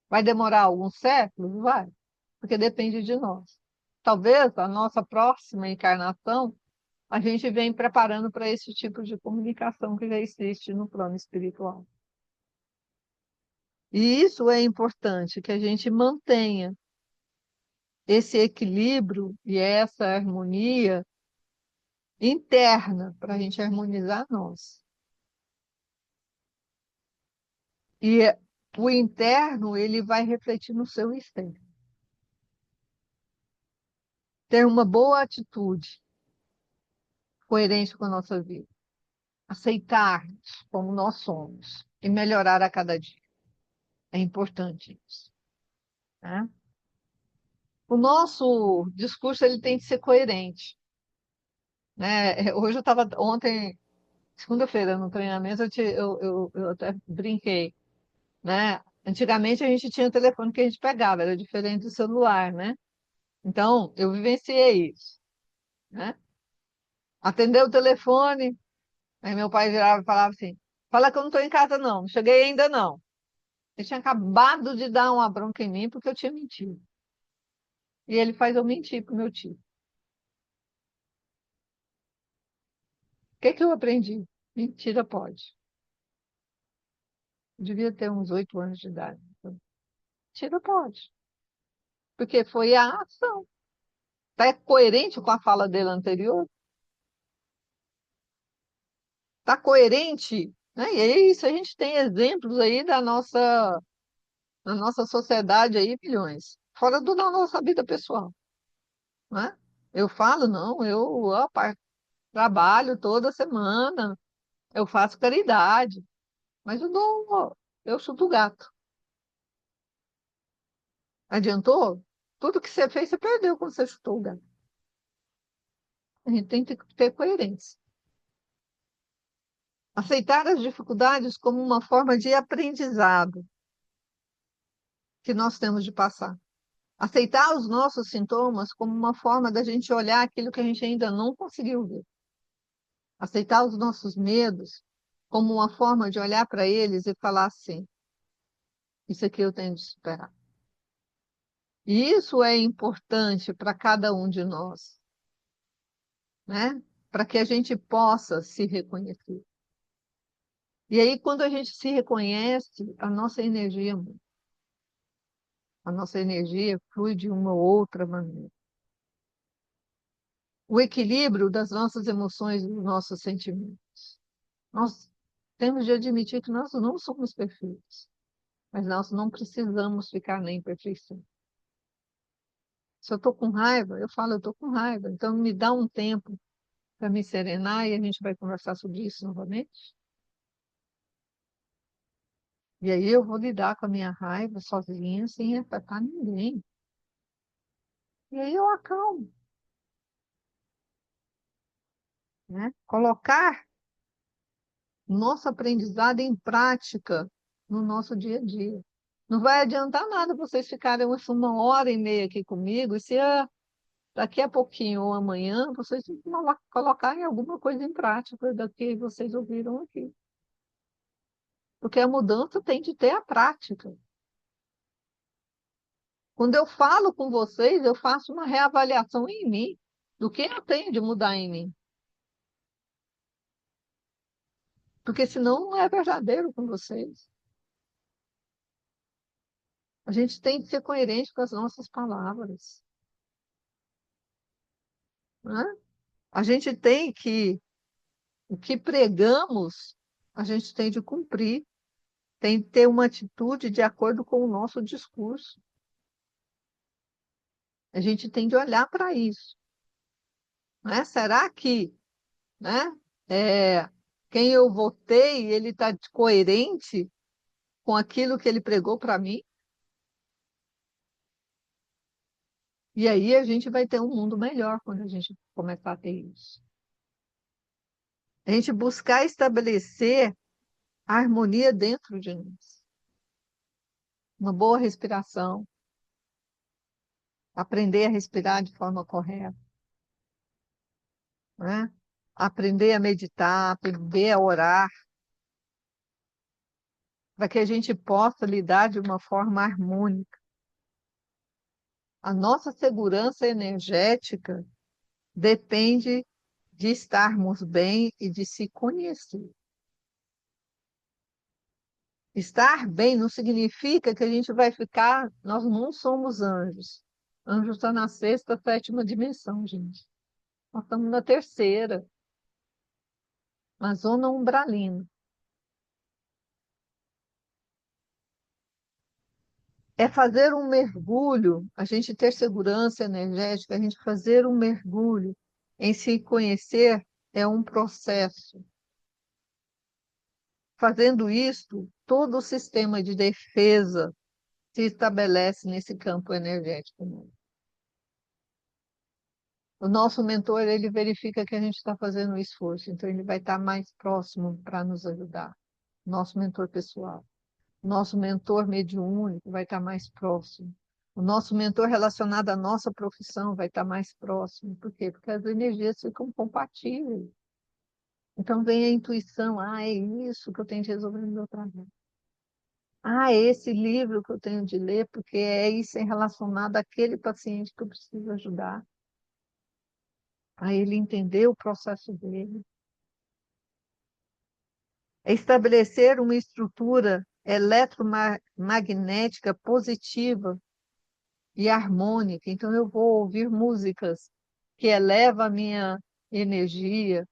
Vai demorar alguns séculos? Vai, porque depende de nós. Talvez a nossa próxima encarnação a gente vem preparando para esse tipo de comunicação que já existe no plano espiritual. E isso é importante, que a gente mantenha esse equilíbrio e essa harmonia interna para a gente harmonizar nós. E o interno, ele vai refletir no seu externo. Ter uma boa atitude, coerente com a nossa vida. Aceitar-nos como nós somos e melhorar a cada dia. É importante isso, né? O nosso discurso ele tem que ser coerente, né? Hoje eu estava, ontem, segunda-feira, no treinamento, eu até brinquei, né? Antigamente a gente tinha o telefone que a gente pegava, era diferente do celular, né? Então, eu vivenciei isso, né? Atendeu o telefone, aí meu pai virava e falava assim, fala que eu não estou em casa não cheguei ainda não. Ele tinha acabado de dar uma bronca em mim porque eu tinha mentido. E ele faz eu mentir pro meu tio. O que que eu aprendi? Mentira pode. Eu devia ter uns 8 anos de idade. Mentira pode. Porque foi a ação. Está coerente com a fala dele anterior? Está coerente? Né? E é isso, a gente tem exemplos aí na nossa sociedade aí, milhões. Fora da nossa vida pessoal. Né? Eu falo, não, trabalho toda semana, eu faço caridade, mas eu chuto o gato. Adiantou? Tudo que você fez, você perdeu quando você chutou o gato. A gente tem que ter coerência. Aceitar as dificuldades como uma forma de aprendizado que nós temos de passar. Aceitar os nossos sintomas como uma forma da gente olhar aquilo que a gente ainda não conseguiu ver. Aceitar os nossos medos como uma forma de olhar para eles e falar assim: isso aqui eu tenho de superar. E isso é importante para cada um de nós, né? Para que a gente possa se reconhecer. E aí, quando a gente se reconhece, a nossa energia flui de uma outra maneira. O equilíbrio das nossas emoções e dos nossos sentimentos. Nós temos de admitir que nós não somos perfeitos, mas nós não precisamos ficar na imperfeição. Se eu estou com raiva, eu falo, eu estou com raiva, então me dá um tempo para me serenar e a gente vai conversar sobre isso novamente. E aí eu vou lidar com a minha raiva sozinha, sem afetar ninguém. E aí eu acalmo, né? Colocar nosso aprendizado em prática no nosso dia a dia. Não vai adiantar nada vocês ficarem uma hora e meia aqui comigo, e se daqui a pouquinho ou amanhã vocês colocarem alguma coisa em prática do que vocês ouviram aqui. Porque a mudança tem de ter a prática. Quando eu falo com vocês, eu faço uma reavaliação em mim, do que eu tenho de mudar em mim. Porque senão não é verdadeiro com vocês. A gente tem que ser coerente com as nossas palavras, né? A gente tem que, o que pregamos, a gente tem de cumprir. tem que ter uma atitude de acordo com o nosso discurso. A gente tem de olhar para isso, né? Será que, né, quem eu votei, ele está coerente com aquilo que ele pregou para mim? E aí a gente vai ter um mundo melhor quando a gente começar a ter isso. A gente buscar estabelecer a harmonia dentro de nós. Uma boa respiração, aprender a respirar de forma correta, né? Aprender a meditar, aprender a orar, para que a gente possa lidar de uma forma harmônica. A nossa segurança energética depende de estarmos bem e de se conhecer. Estar bem não significa que a gente vai ficar. Nós não somos anjos. Anjo está na sexta, sétima dimensão, gente. Nós estamos na terceira, na zona umbralina. É fazer um mergulho, a gente ter segurança energética, a gente fazer um mergulho em se conhecer é um processo. Fazendo isto, todo o sistema de defesa se estabelece nesse campo energético. O nosso mentor, ele verifica que a gente está fazendo o esforço, então ele vai estar mais próximo para nos ajudar. Nosso mentor pessoal. Nosso mentor mediúnico vai estar mais próximo. O nosso mentor relacionado à nossa profissão vai estar mais próximo. Por quê? Porque as energias ficam compatíveis. Então vem a intuição, é isso que eu tenho de resolver no meu trabalho. É esse livro que eu tenho de ler, porque é isso relacionado àquele paciente que eu preciso ajudar. A ele entender o processo dele. É estabelecer uma estrutura eletromagnética positiva e harmônica. Então, eu vou ouvir músicas que elevam a minha energia,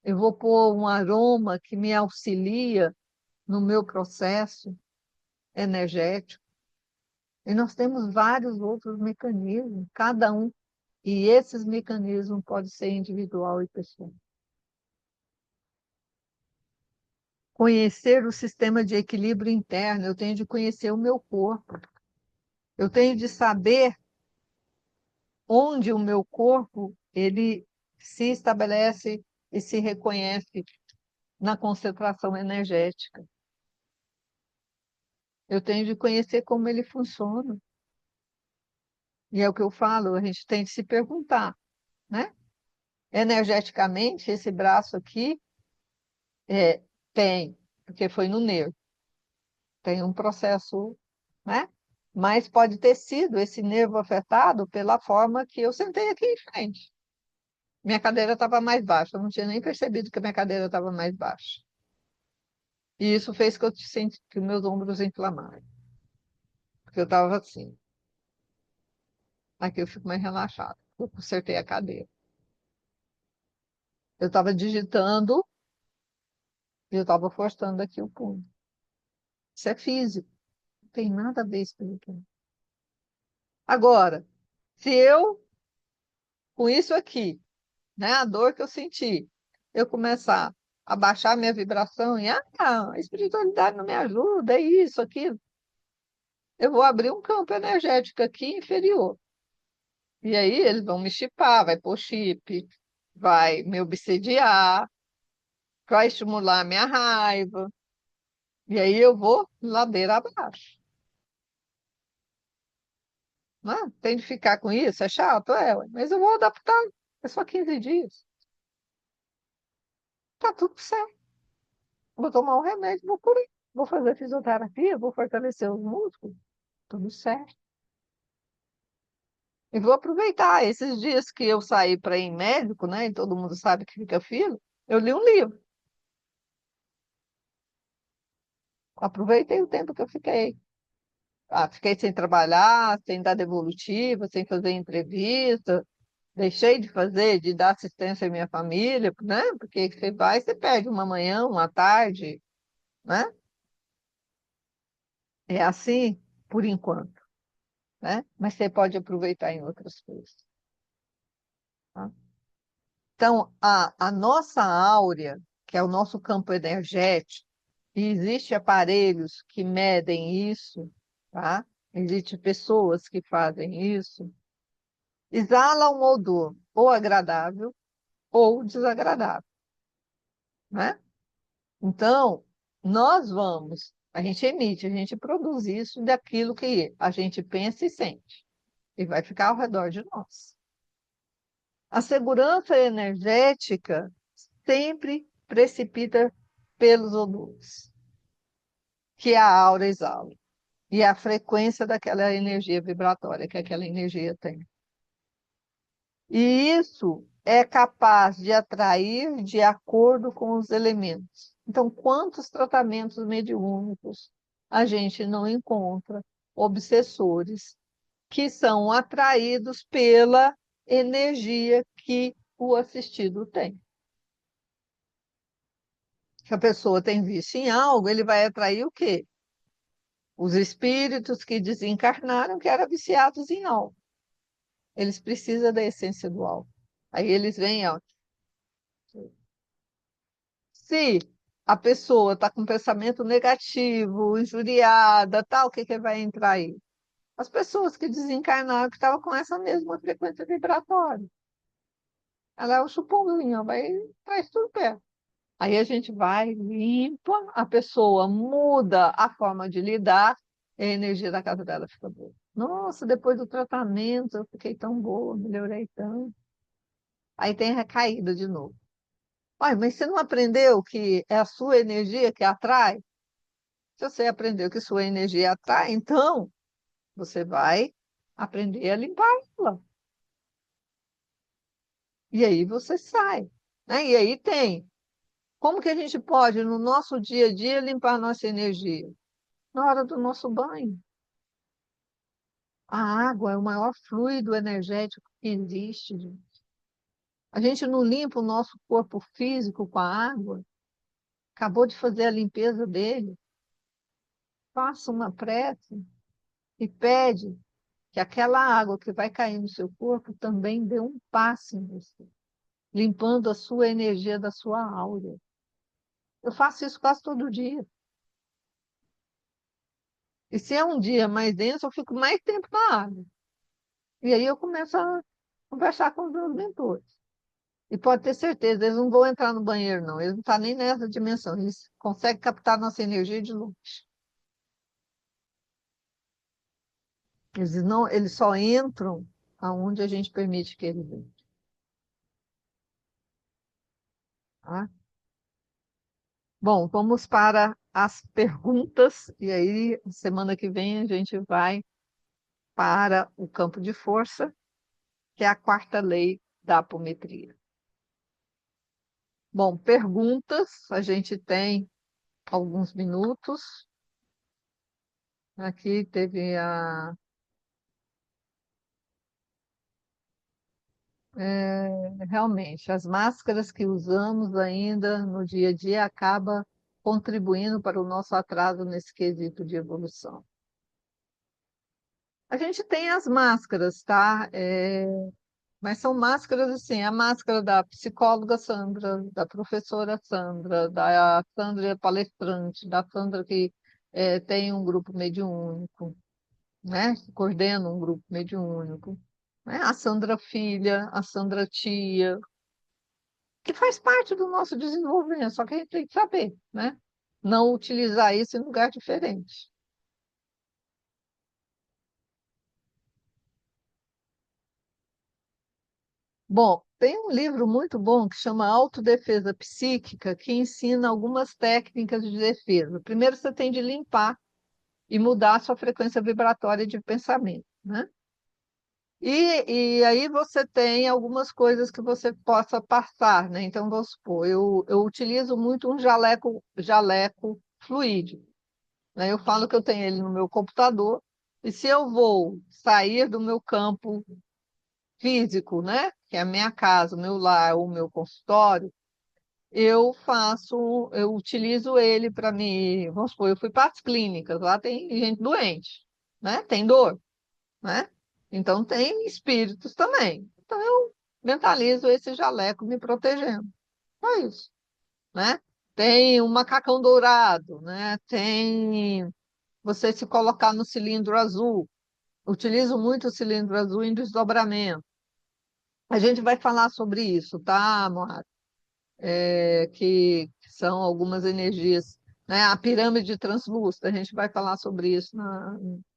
eu vou pôr um aroma que me auxilia no meu processo energético. E nós temos vários outros mecanismos, cada um, e esses mecanismos podem ser individual e pessoal. Conhecer o sistema de equilíbrio interno, eu tenho de conhecer o meu corpo. Eu tenho de saber onde o meu corpo ele se estabelece e se reconhece na concentração energética. Eu tenho de conhecer como ele funciona. E é o que eu falo, a gente tem de se perguntar, né? Energeticamente, esse braço aqui tem, porque foi no nervo, tem um processo, né? Mas pode ter sido esse nervo afetado pela forma que eu sentei aqui em frente. Minha cadeira estava mais baixa, eu não tinha nem percebido que a minha cadeira estava mais baixa. E isso fez que eu senti que meus ombros inflamaram. Porque eu estava assim. Aqui eu fico mais relaxada. Eu consertei a cadeira. Eu estava digitando e eu estava forçando aqui o punho. Isso é físico. Não tem nada a ver espiritual. Agora, se eu, com isso aqui, né, a dor que eu senti, eu começar a baixar minha vibração e, a espiritualidade não me ajuda, é isso, aquilo, eu vou abrir um campo energético aqui inferior. E aí eles vão me chipar, vai pôr chip, vai me obsediar, vai estimular a minha raiva. E aí eu vou ladeira abaixo. Né? Tem de ficar com isso? É chato? Ué, mas eu vou adaptar. É só 15 dias. Tá tudo certo. Vou tomar um remédio, vou curar. Vou fazer fisioterapia, vou fortalecer os músculos. Tudo certo. E vou aproveitar esses dias que eu saí para ir em médico, né? E todo mundo sabe que fica fila. Eu li um livro. Aproveitei o tempo que eu fiquei. Fiquei sem trabalhar, sem dar devolutiva, sem fazer entrevista. Deixei de fazer, de dar assistência à minha família, né? Porque você vai, você perde uma manhã, uma tarde, né? É assim por enquanto, né? Mas você pode aproveitar em outras coisas. Tá? Então, a nossa áurea, que é o nosso campo energético, e existem aparelhos que medem isso, tá? Existem pessoas que fazem isso, exala um odor ou agradável ou desagradável, né? Então, a gente emite, a gente produz isso daquilo que a gente pensa e sente, e vai ficar ao redor de nós. A segurança energética sempre precipita pelos odores que a aura exala e a frequência daquela energia vibratória que aquela energia tem. E isso é capaz de atrair de acordo com os elementos. Então, quantos tratamentos mediúnicos a gente não encontra obsessores que são atraídos pela energia que o assistido tem? Se a pessoa tem vício em algo, ele vai atrair o quê? Os espíritos que desencarnaram, que eram viciados em algo. Eles precisam da essência do algo. Aí eles vêm, ó. Se a pessoa está com pensamento negativo, injuriada, tal, o que que vai entrar aí? As pessoas que desencarnaram, que estavam com essa mesma frequência vibratória. Ela é o chupãozinho, ó, vai traz tudo perto. Aí a gente vai, limpa a pessoa, muda a forma de lidar, e a energia da casa dela fica boa. Nossa, depois do tratamento eu fiquei tão boa, melhorei tanto. Aí tem recaída de novo. Olha, mas você não aprendeu que é a sua energia que atrai? Se você aprendeu que sua energia atrai, então você vai aprender a limpar ela. E aí você sai, né? E aí tem. Como que a gente pode, no nosso dia a dia, limpar a nossa energia? Na hora do nosso banho. A água é o maior fluido energético que existe, gente. A gente não limpa o nosso corpo físico com a água, acabou de fazer a limpeza dele, faça uma prece e pede que aquela água que vai cair no seu corpo também dê um passe em você, limpando a sua energia da sua aura. Eu faço isso quase todo dia. E se é um dia mais denso, eu fico mais tempo na água. E aí eu começo a conversar com os meus mentores. E pode ter certeza, eles não vão entrar no banheiro, não. Eles não estão nem nessa dimensão. Eles conseguem captar nossa energia de longe. Eles só entram aonde a gente permite que eles entrem. Tá? Bom, vamos para as perguntas. E aí, semana que vem, a gente vai para o campo de força, que é a quarta lei da apometria. Bom, perguntas, a gente tem alguns minutos. Aqui teve realmente, as máscaras que usamos ainda no dia a dia acaba contribuindo para o nosso atraso nesse quesito de evolução. A gente tem as máscaras, tá? Mas são máscaras assim, a máscara da psicóloga Sandra, da professora Sandra, da Sandra palestrante, da Sandra que tem um grupo mediúnico, né? Coordena um grupo mediúnico, né? A Sandra filha, a Sandra tia, que faz parte do nosso desenvolvimento, só que a gente tem que saber, né? Não utilizar isso em lugar diferente. Bom, tem um livro muito bom que chama Autodefesa Psíquica, que ensina algumas técnicas de defesa. Primeiro, você tem de limpar e mudar a sua frequência vibratória de pensamento, né? E aí você tem algumas coisas que você possa passar, né? Então, vamos supor, eu utilizo muito um jaleco fluídico, né? Eu falo que eu tenho ele no meu computador, e se eu vou sair do meu campo físico, né? Que é a minha casa, o meu lar, o meu consultório, eu utilizo ele para me, vamos supor, eu fui para as clínicas, lá tem gente doente, né? Tem dor, né? Então tem espíritos também. Então eu mentalizo esse jaleco me protegendo. Só isso, né? Tem um macacão dourado, né? Tem você se colocar no cilindro azul. Utilizo muito o cilindro azul em desdobramento. A gente vai falar sobre isso, tá, Moara? Que são algumas energias, né? A pirâmide translúcida, a gente vai falar sobre isso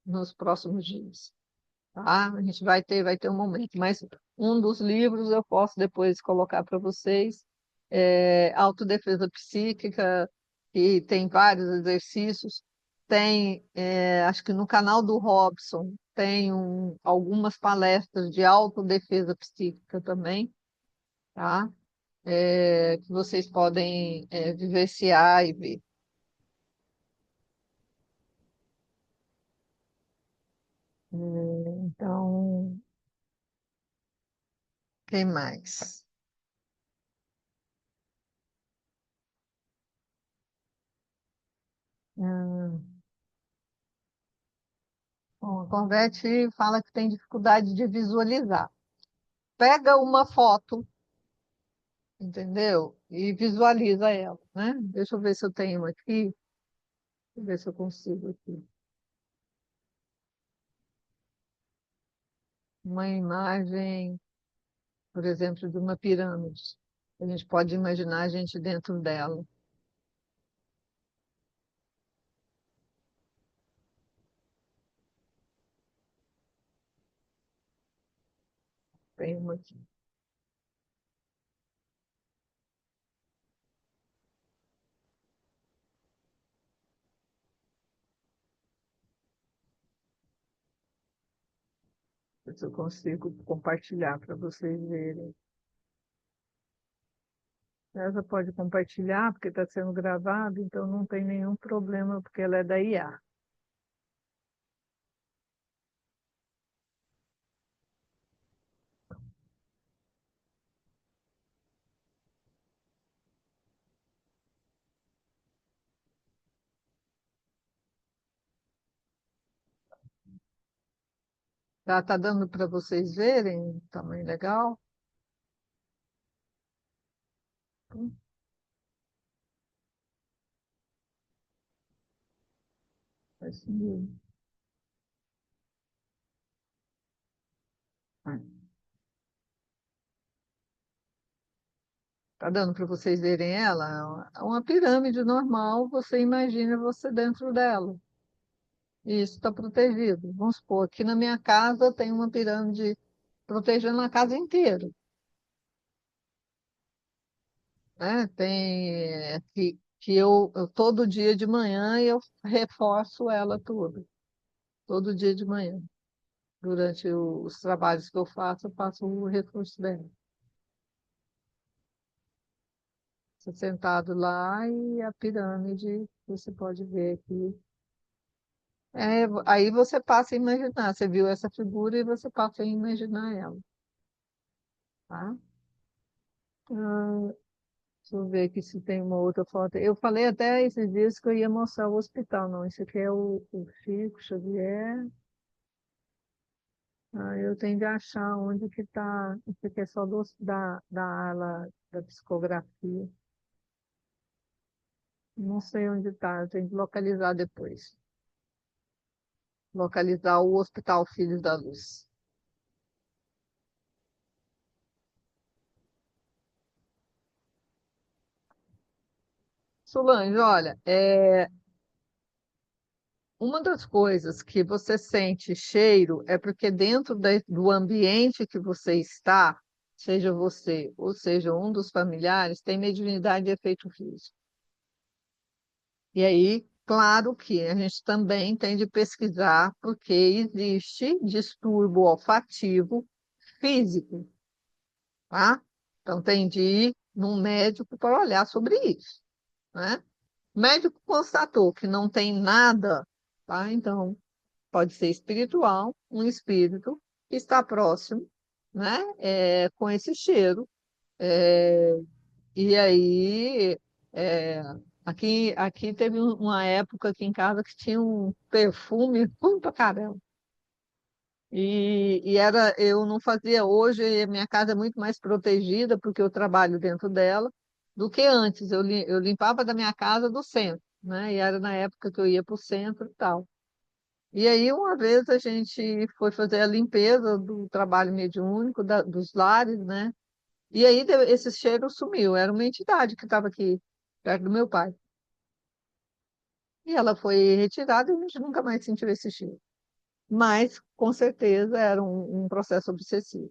nos próximos dias, tá? A gente vai ter um momento, mas um dos livros eu posso depois colocar para vocês, Autodefesa Psíquica, que tem vários exercícios, tem, acho que no canal do Robson, tem algumas palestras de autodefesa psíquica também, tá? Que vocês podem vivenciar e ver. Então, quem mais? Hum, bom, a Convete fala que tem dificuldade de visualizar. Pega uma foto, entendeu? E visualiza ela, né? Deixa eu ver se eu tenho aqui. Deixa eu ver se eu consigo aqui. Uma imagem, por exemplo, de uma pirâmide. A gente pode imaginar a gente dentro dela. Tem uma aqui. Ver se eu consigo compartilhar para vocês verem. Essa pode compartilhar, porque está sendo gravado, então não tem nenhum problema, porque ela é da IA. Tá dando para vocês verem? Tamanho legal? Hum, assim, tá dando para vocês verem ela? É uma pirâmide normal, você imagina você dentro dela. E isso está protegido. Vamos supor, aqui na minha casa tem uma pirâmide protegendo a casa inteira, né? Que eu todo dia de manhã eu reforço ela toda, todo dia de manhã. Durante os trabalhos que eu faço o reforço dela. Você sentado lá e a pirâmide, você pode ver aqui. Aí você passa a imaginar, você viu essa figura e você passa a imaginar ela, tá? Ah, deixa eu ver aqui se tem uma outra foto. Eu falei até esses dias que eu ia mostrar o hospital, não. Esse aqui é o Chico Xavier. Eu tenho de achar onde que está. Esse aqui é só da ala da psicografia. Não sei onde está, eu tenho que localizar depois. Localizar o Hospital Filhos da Luz. Solange, olha, uma das coisas que você sente cheiro é porque dentro do ambiente que você está, seja você ou seja um dos familiares, tem mediunidade de efeito físico. E aí, claro que a gente também tem de pesquisar, porque existe distúrbio olfativo físico, tá? Então, tem de ir num médico para olhar sobre isso, né? O médico constatou que não tem nada, tá? Então, pode ser espiritual, um espírito que está próximo, né? Com esse cheiro, E aí, é, aqui teve uma época aqui em casa que tinha um perfume ruim pra caramba. Eu não fazia hoje, a minha casa é muito mais protegida, porque eu trabalho dentro dela, do que antes. Eu limpava da minha casa do centro, né? E era na época que eu ia para o centro e tal. E aí, uma vez, a gente foi fazer a limpeza do trabalho mediúnico, dos lares, né? E aí, esse cheiro sumiu. Era uma entidade que estava aqui, perto do meu pai. E ela foi retirada e a gente nunca mais sentiu esse cheiro. Mas, com certeza, era um processo obsessivo.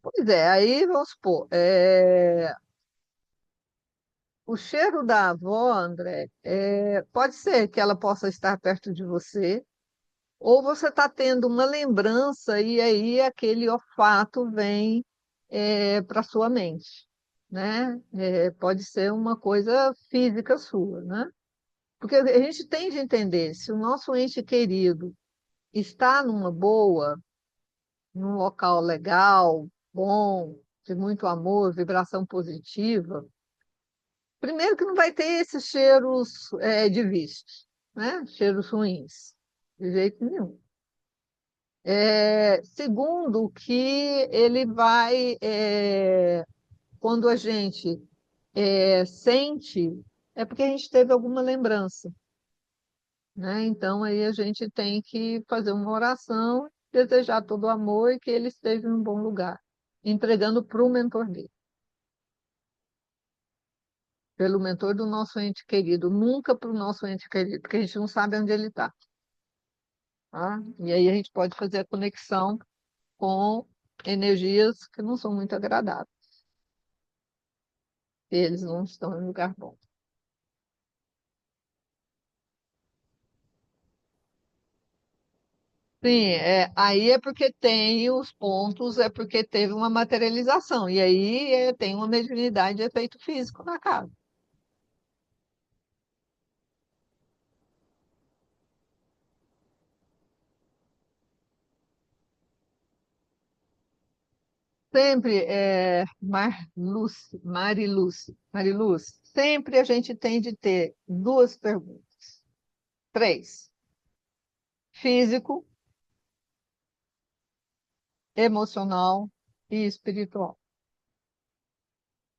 Pois é, aí vamos supor, o cheiro da avó, André, pode ser que ela possa estar perto de você, ou você está tendo uma lembrança e aí aquele olfato vem para sua mente, né? Pode ser uma coisa física sua, né? Porque a gente tem de entender, se o nosso ente querido está numa boa, num local legal, bom, de muito amor, vibração positiva, primeiro que não vai ter esses cheiros de vícios, né? Cheiros ruins, de jeito nenhum. Segundo, que ele vai, quando a gente sente, é porque a gente teve alguma lembrança, né? Então aí a gente tem que fazer uma oração, desejar todo o amor e que ele esteja em um bom lugar, entregando para o mentor dele, pelo mentor do nosso ente querido, nunca para o nosso ente querido, porque a gente não sabe onde ele está. Tá? E aí a gente pode fazer a conexão com energias que não são muito agradáveis. Eles não estão em lugar bom. Sim, aí é porque tem os pontos, é porque teve uma materialização. E aí tem uma mediunidade de efeito físico na casa. Sempre, Mariluz, sempre a gente tem de ter duas perguntas. Três: físico, emocional e espiritual.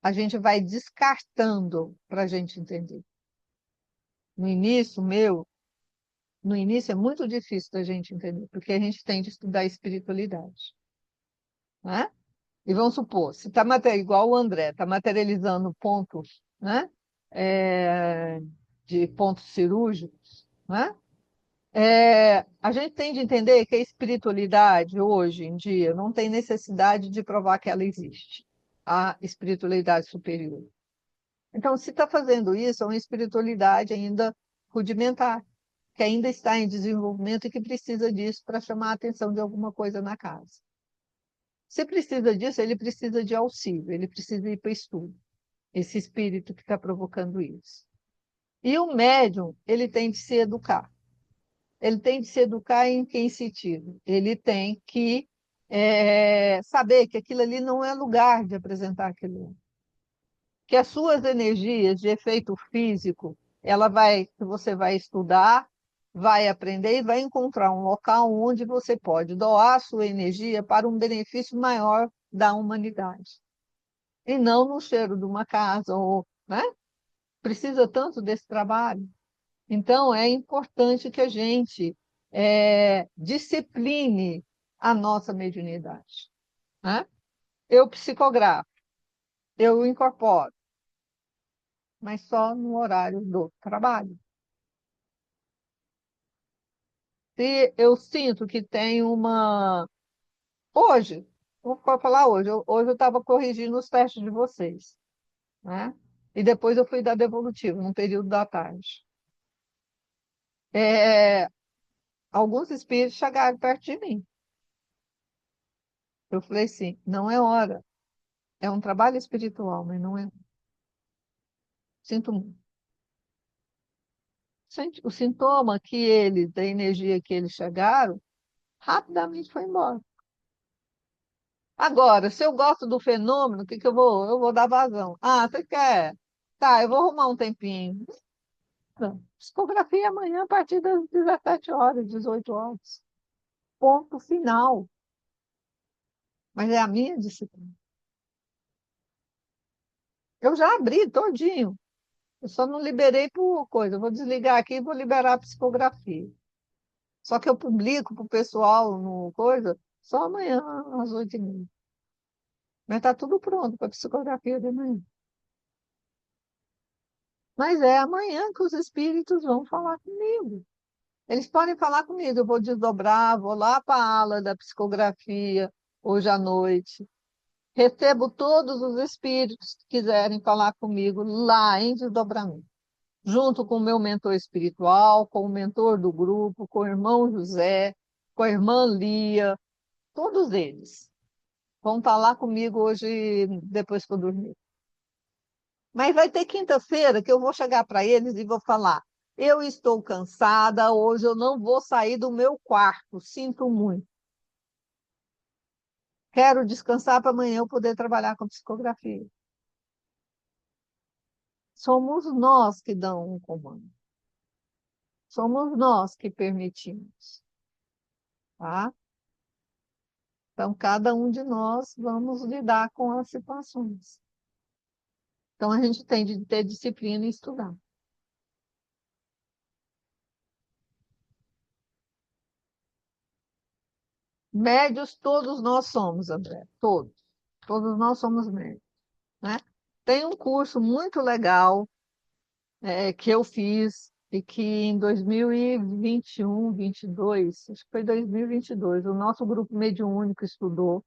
A gente vai descartando para a gente entender. No início, no início é muito difícil da gente entender, porque a gente tem de estudar espiritualidade, né? E vamos supor, se está igual o André, está materializando pontos, né? É, de pontos cirúrgicos, né? A gente tem de entender que a espiritualidade, hoje em dia, não tem necessidade de provar que ela existe, a espiritualidade superior. Então, se está fazendo isso, é uma espiritualidade ainda rudimentar, que ainda está em desenvolvimento e que precisa disso para chamar a atenção de alguma coisa na casa. Se precisa disso, ele precisa de auxílio, ele precisa ir para estudo, esse espírito que está provocando isso. E o médium, ele tem de se educar. Ele tem de se educar em que sentido? Ele tem que saber que aquilo ali não é lugar de apresentar aquilo, que as suas energias de efeito físico, que você vai estudar, vai aprender e vai encontrar um local onde você pode doar a sua energia para um benefício maior da humanidade. E não no cheiro de uma casa, ou, né? Precisa tanto desse trabalho. Então, é importante que a gente discipline a nossa mediunidade, né? Eu psicografo, eu incorporo, mas só no horário do trabalho. Se eu sinto que tem uma. Hoje, vou falar hoje, hoje eu estava corrigindo os testes de vocês, né? E depois eu fui dar devolutivo, no período da tarde. É, alguns espíritos chegaram perto de mim. Eu falei assim: não é hora, é um trabalho espiritual, mas não é. Sinto muito. O sintoma que eles, da energia que eles chegaram, Rapidamente foi embora. Agora, se eu gosto do fenômeno, o que que eu vou? Eu vou dar vazão. Ah, você quer? Tá, eu vou arrumar um tempinho. Não. Psicografia amanhã a partir das 17 horas, 18 horas. Ponto final. Mas é a minha disciplina. Eu já abri todinho. Eu só não liberei por coisa. Eu vou desligar aqui e vou liberar a psicografia. Só que eu publico para o pessoal no coisa só amanhã, às 8h30. Mas está tudo pronto para a psicografia de manhã. Mas é amanhã que os espíritos vão falar comigo. Eles podem falar comigo, eu vou desdobrar, vou lá para a ala da psicografia hoje à noite. Recebo todos os espíritos que quiserem falar comigo lá em desdobramento, junto com o meu mentor espiritual, com o mentor do grupo, com o irmão José, com a irmã Lia, todos eles vão estar lá comigo hoje, depois que eu dormir. Mas vai ter quinta-feira que eu vou chegar para eles e vou falar: eu estou cansada, hoje eu não vou sair do meu quarto, sinto muito. Quero descansar para amanhã eu poder trabalhar com psicografia. Somos nós que dão um comando. Somos nós que permitimos, tá? Então, cada um de nós vamos lidar com as situações. Então, a gente tem de ter disciplina e estudar. Médios todos nós somos, André, todos. Todos nós somos médios, né? Tem um curso muito legal que eu fiz e que em 2021, 22, acho que foi 2022, o nosso grupo mediúnico estudou,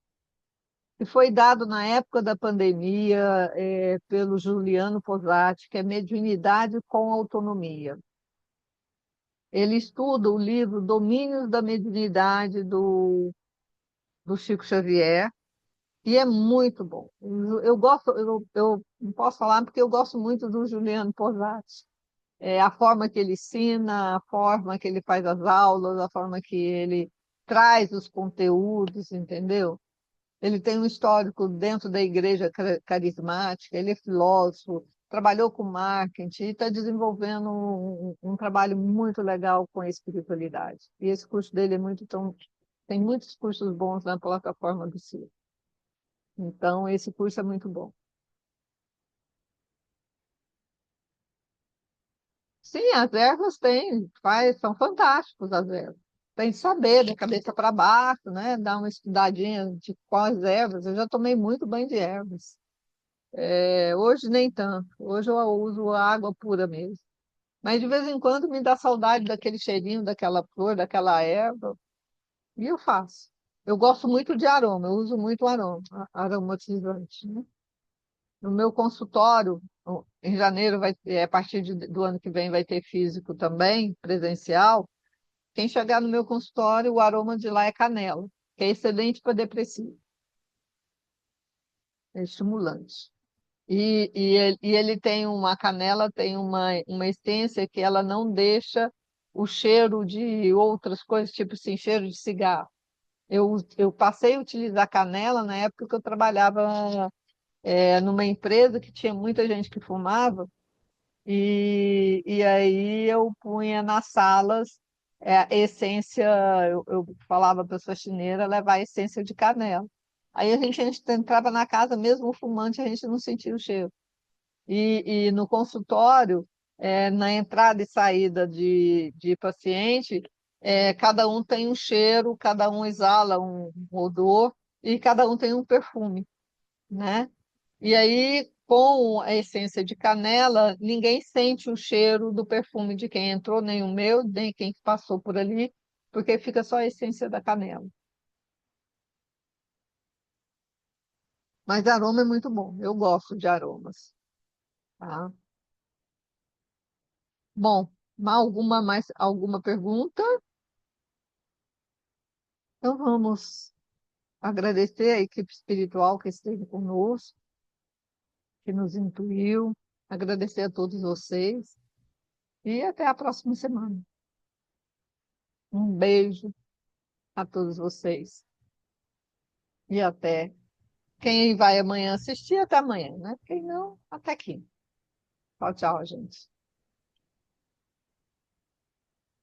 e foi dado na época da pandemia pelo Juliano Posati, que é Mediunidade com Autonomia. Ele estuda o livro Domínios da Mediunidade do Chico Xavier, e é muito bom. Eu gosto, eu não posso falar porque eu gosto muito do Juliano Posati. A forma que ele ensina, a forma que ele faz as aulas, a forma que ele traz os conteúdos, entendeu? Ele tem um histórico dentro da igreja carismática, ele é filósofo, trabalhou com marketing e está desenvolvendo um trabalho muito legal com a espiritualidade. E esse curso dele é muito tão. Tem muitos cursos bons na plataforma do CIR. Então, esse curso é muito bom. Sim, as ervas são fantásticos as ervas. Tem que saber, da cabeça para baixo, né? Dar uma estudadinha de quais ervas. Eu já tomei muito banho de ervas. Hoje nem tanto. Hoje eu uso água pura mesmo. Mas de vez em quando me dá saudade daquele cheirinho, daquela flor, daquela erva. E eu faço. Eu gosto muito de aroma, eu uso muito aroma, aromatizante, né? No meu consultório, em janeiro, a partir do ano que vem, vai ter físico também, presencial. Quem chegar no meu consultório, o aroma de lá é canela, que é excelente para depressivo, é estimulante. E ele tem uma canela, tem uma essência que ela não deixa o cheiro de outras coisas, tipo assim, cheiro de cigarro. Eu passei a utilizar canela na época que eu trabalhava numa empresa que tinha muita gente que fumava, e aí eu punha nas salas a essência, eu falava para a faxineira levar a essência de canela. Aí a gente entrava na casa, mesmo fumante, a gente não sentia o cheiro. E no consultório, na entrada e saída de paciente, cada um tem um cheiro, cada um exala um odor e cada um tem um perfume, né? E aí, com a essência de canela, ninguém sente o cheiro do perfume de quem entrou, nem o meu, nem quem passou por ali, porque fica só a essência da canela. Mas aroma é muito bom, eu gosto de aromas, tá? Bom, mais alguma pergunta? Então vamos agradecer a equipe espiritual que esteve conosco, que nos intuiu, agradecer a todos vocês e até a próxima semana. Um beijo. a todos vocês. E até. Quem vai amanhã assistir, até amanhã, né? Quem não, até aqui. Tchau, tchau, gente.